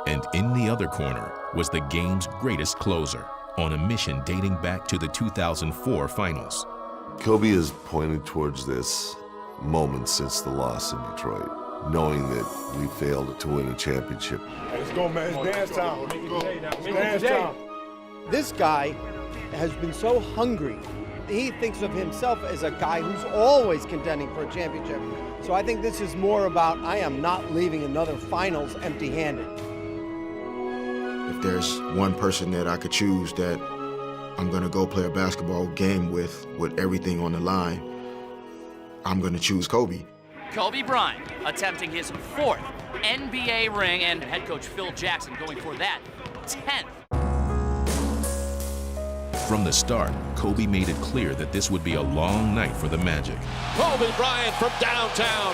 And in the other corner was the game's greatest closer, on a mission dating back to the 2004 finals. Kobe has pointed towards this moment since the loss in Detroit, knowing that we failed to win a championship. Let's go, man. It's dance time. It's dance time. This guy has been so hungry. He thinks of himself as a guy who's always contending for a championship. So I think this is more about, I am not leaving another finals empty-handed. If there's one person that I could choose that I'm going to go play a basketball game with everything on the line, I'm going to choose Kobe. Kobe Bryant attempting his 4th NBA ring, and head coach Phil Jackson going for that 10th. From the start, Kobe made it clear that this would be a long night for the Magic. Kobe Bryant from downtown.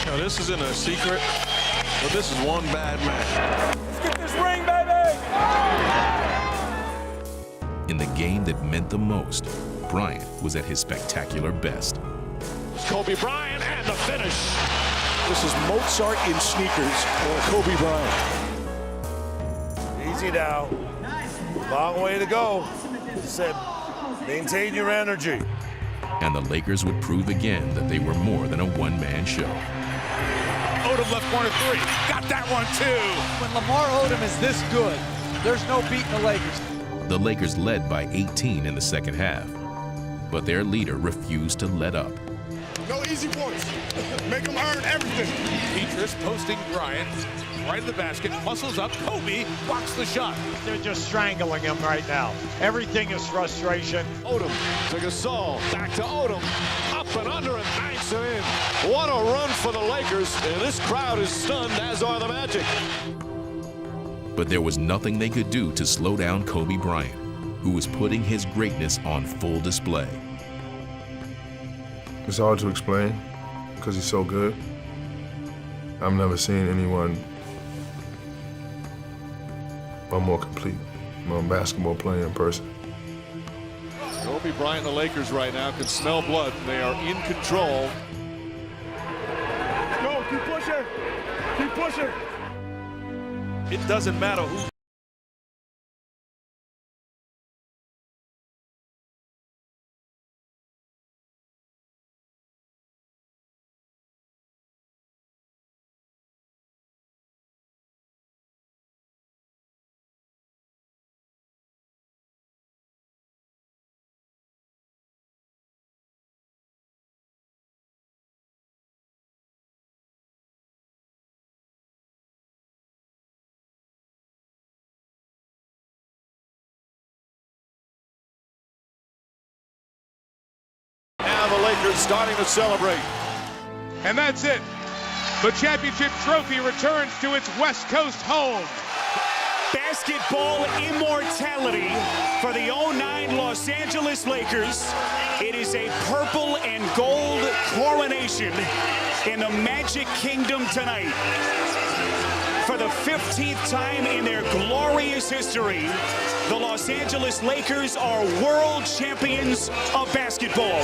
Now, this isn't a secret, but this is one bad man. Let's get this ring, baby! In the game that meant the most, Bryant was at his spectacular best. It's Kobe Bryant and the finish. This is Mozart in sneakers or Kobe Bryant. Easy now. Long way to go. Said, maintain your energy. And the Lakers would prove again that they were more than a one-man show. Odom left corner 3. Got that one too. When Lamar Odom is this good, there's no beating the Lakers. The Lakers led by 18 in the second half, but their leader refused to let up. No easy points. Make them earn everything. Petrus posting Bryant. Right in the basket, muscles up, Kobe blocks the shot. They're just strangling him right now. Everything is frustration. Odom to Gasol, back to Odom, up and under and banks it in. What a run for the Lakers, and this crowd is stunned, as are the Magic. But there was nothing they could do to slow down Kobe Bryant, who was putting his greatness on full display. It's hard to explain because he's so good. I've never seen anyone a more complete basketball player in person. Kobe Bryant and the Lakers right now can smell blood. They are in control. Go, keep pushing. Keep pushing. It doesn't matter who. Now the Lakers starting to celebrate. And that's it. The championship trophy returns to its West Coast home. Basketball immortality for the 09 Los Angeles Lakers. It is a purple and gold coronation in the Magic Kingdom tonight. For the 15th time in their glorious history, the Los Angeles Lakers are world champions of basketball.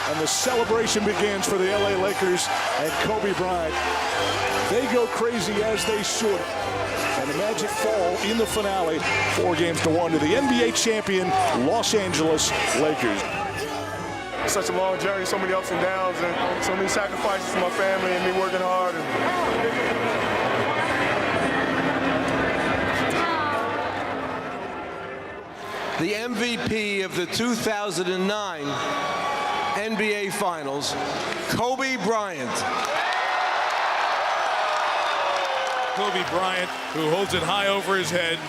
And the celebration begins for the LA Lakers and Kobe Bryant. They go crazy as they should. And the Magic fall in the finale, 4-1 to the NBA champion Los Angeles Lakers. It's such a long journey, so many ups and downs, and so many sacrifices for my family and me working hard. The MVP of the 2009 NBA Finals, Kobe Bryant. Kobe Bryant, who holds it high over his head.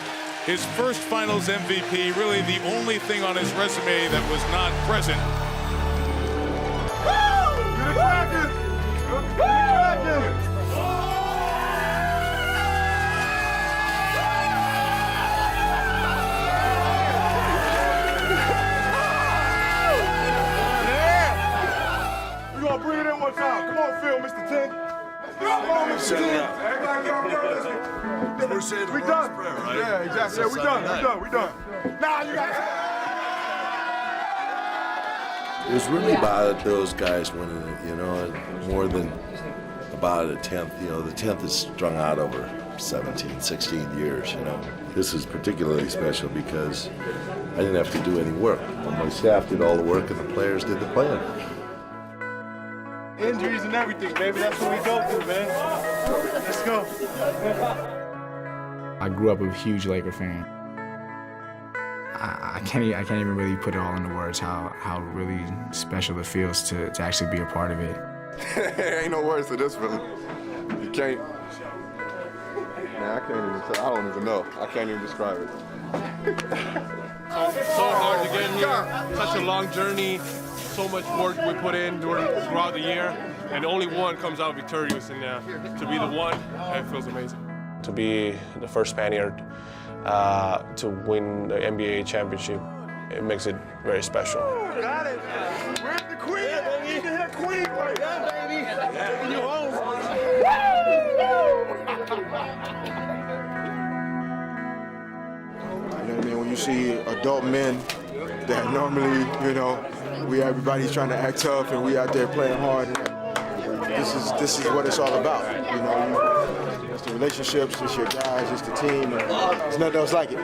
His first Finals MVP, really the only thing on his resume that was not present. Get it cracking! Get it cracking! We're gonna bring it in one time. Come on, Phil, Mr. 10. Come on, Mr. 10. Everybody come on. We done. Prayer, right? Yeah, exactly. Yeah, we done. We done. Now you got. It was really about those guys winning it, you know, more than about a 10th. You know, the 10th is strung out over 17, 16 years, you know. This is particularly special because I didn't have to do any work. My staff did all the work and the players did the playing. Injuries and everything, baby. That's what we go through, man. Let's go. I grew up a huge Laker fan. I can't even really put it all into words how really special it feels to actually be a part of it. Ain't no words to this, really. You can't. Man, I don't even know. I can't even describe it. So hard to get here. Such a long journey. So much work we put in throughout the year, and only one comes out victorious. And to be the one, it feels amazing. To be the first Spaniard to win the NBA championship, it makes it very special. Got it. Where's the queen? Yeah, baby. You can hear queen right now, baby. Taking you home. You know what I mean? When you see adult men that normally, you know, everybody's trying to act tough and we out there playing hard. This is what it's all about. You know, it's the relationships, it's your guys, it's the team. And there's nothing else like it.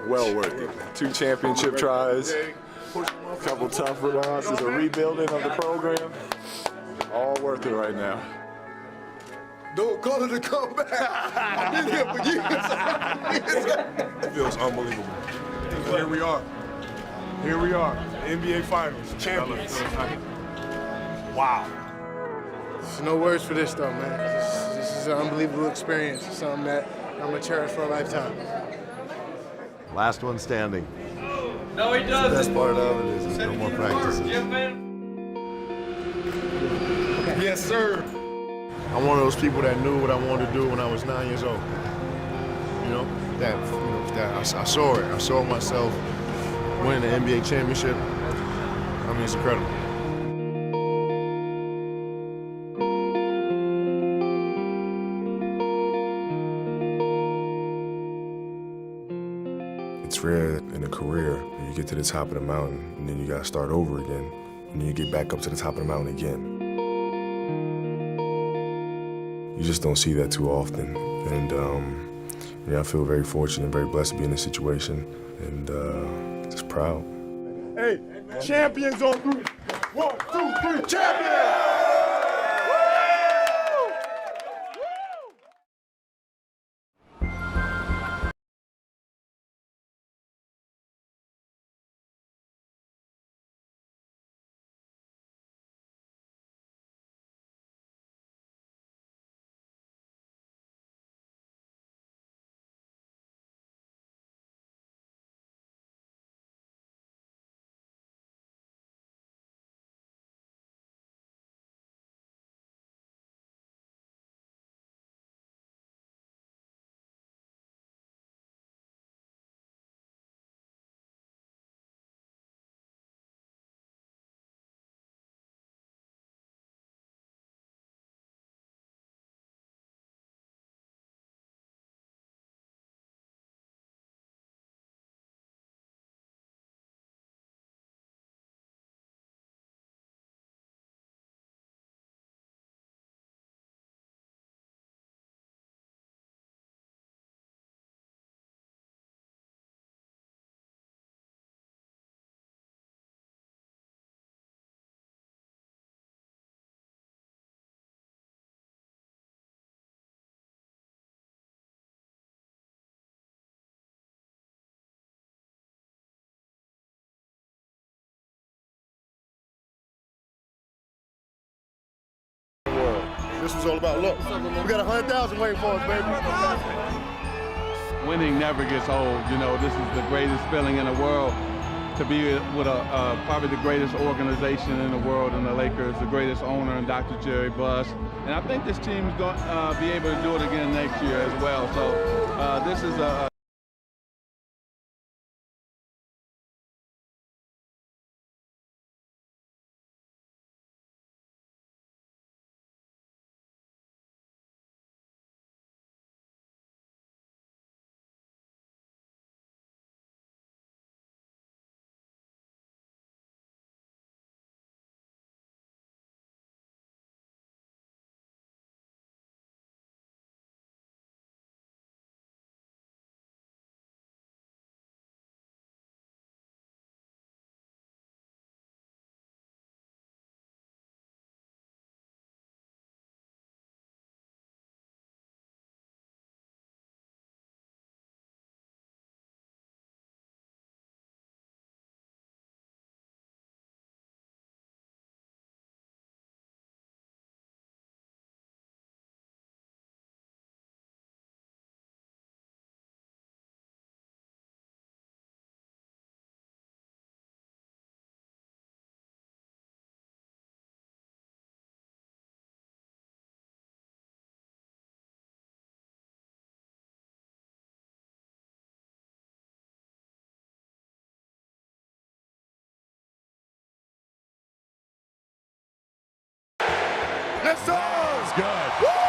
Well worth it. 2 championship tries, a couple tough losses, a rebuilding of the program. All worth it right now. Don't call it a comeback. I've been here for years. It feels unbelievable. Here we are. Here we are. NBA Finals, champions. Wow. There's no words for this, though, man. This is an unbelievable experience. It's something that I'm going to cherish for a lifetime. Last one standing. No, he doesn't. The best part of it is no more practices. Yes, sir. I'm one of those people that knew what I wanted to do when I was 9 years old. You know, that I saw it. I saw myself winning the NBA championship. I mean, it's incredible. It's rare in a career that you get to the top of the mountain and then you gotta start over again. And then you get back up to the top of the mountain again. You just don't see that too often. And yeah, I feel very fortunate and very blessed to be in this situation and just proud. Hey, champions on 3. 1, 2, 3, champions! This was all about luck. We got 100,000 waiting for us, baby. Winning never gets old. You know, this is the greatest feeling in the world. To be with probably the greatest organization in the world in the Lakers, the greatest owner in Dr. Jerry Buss. And I think this team's going to be able to do it again next year as well. So this is a Yes, sir. That is good. Woo!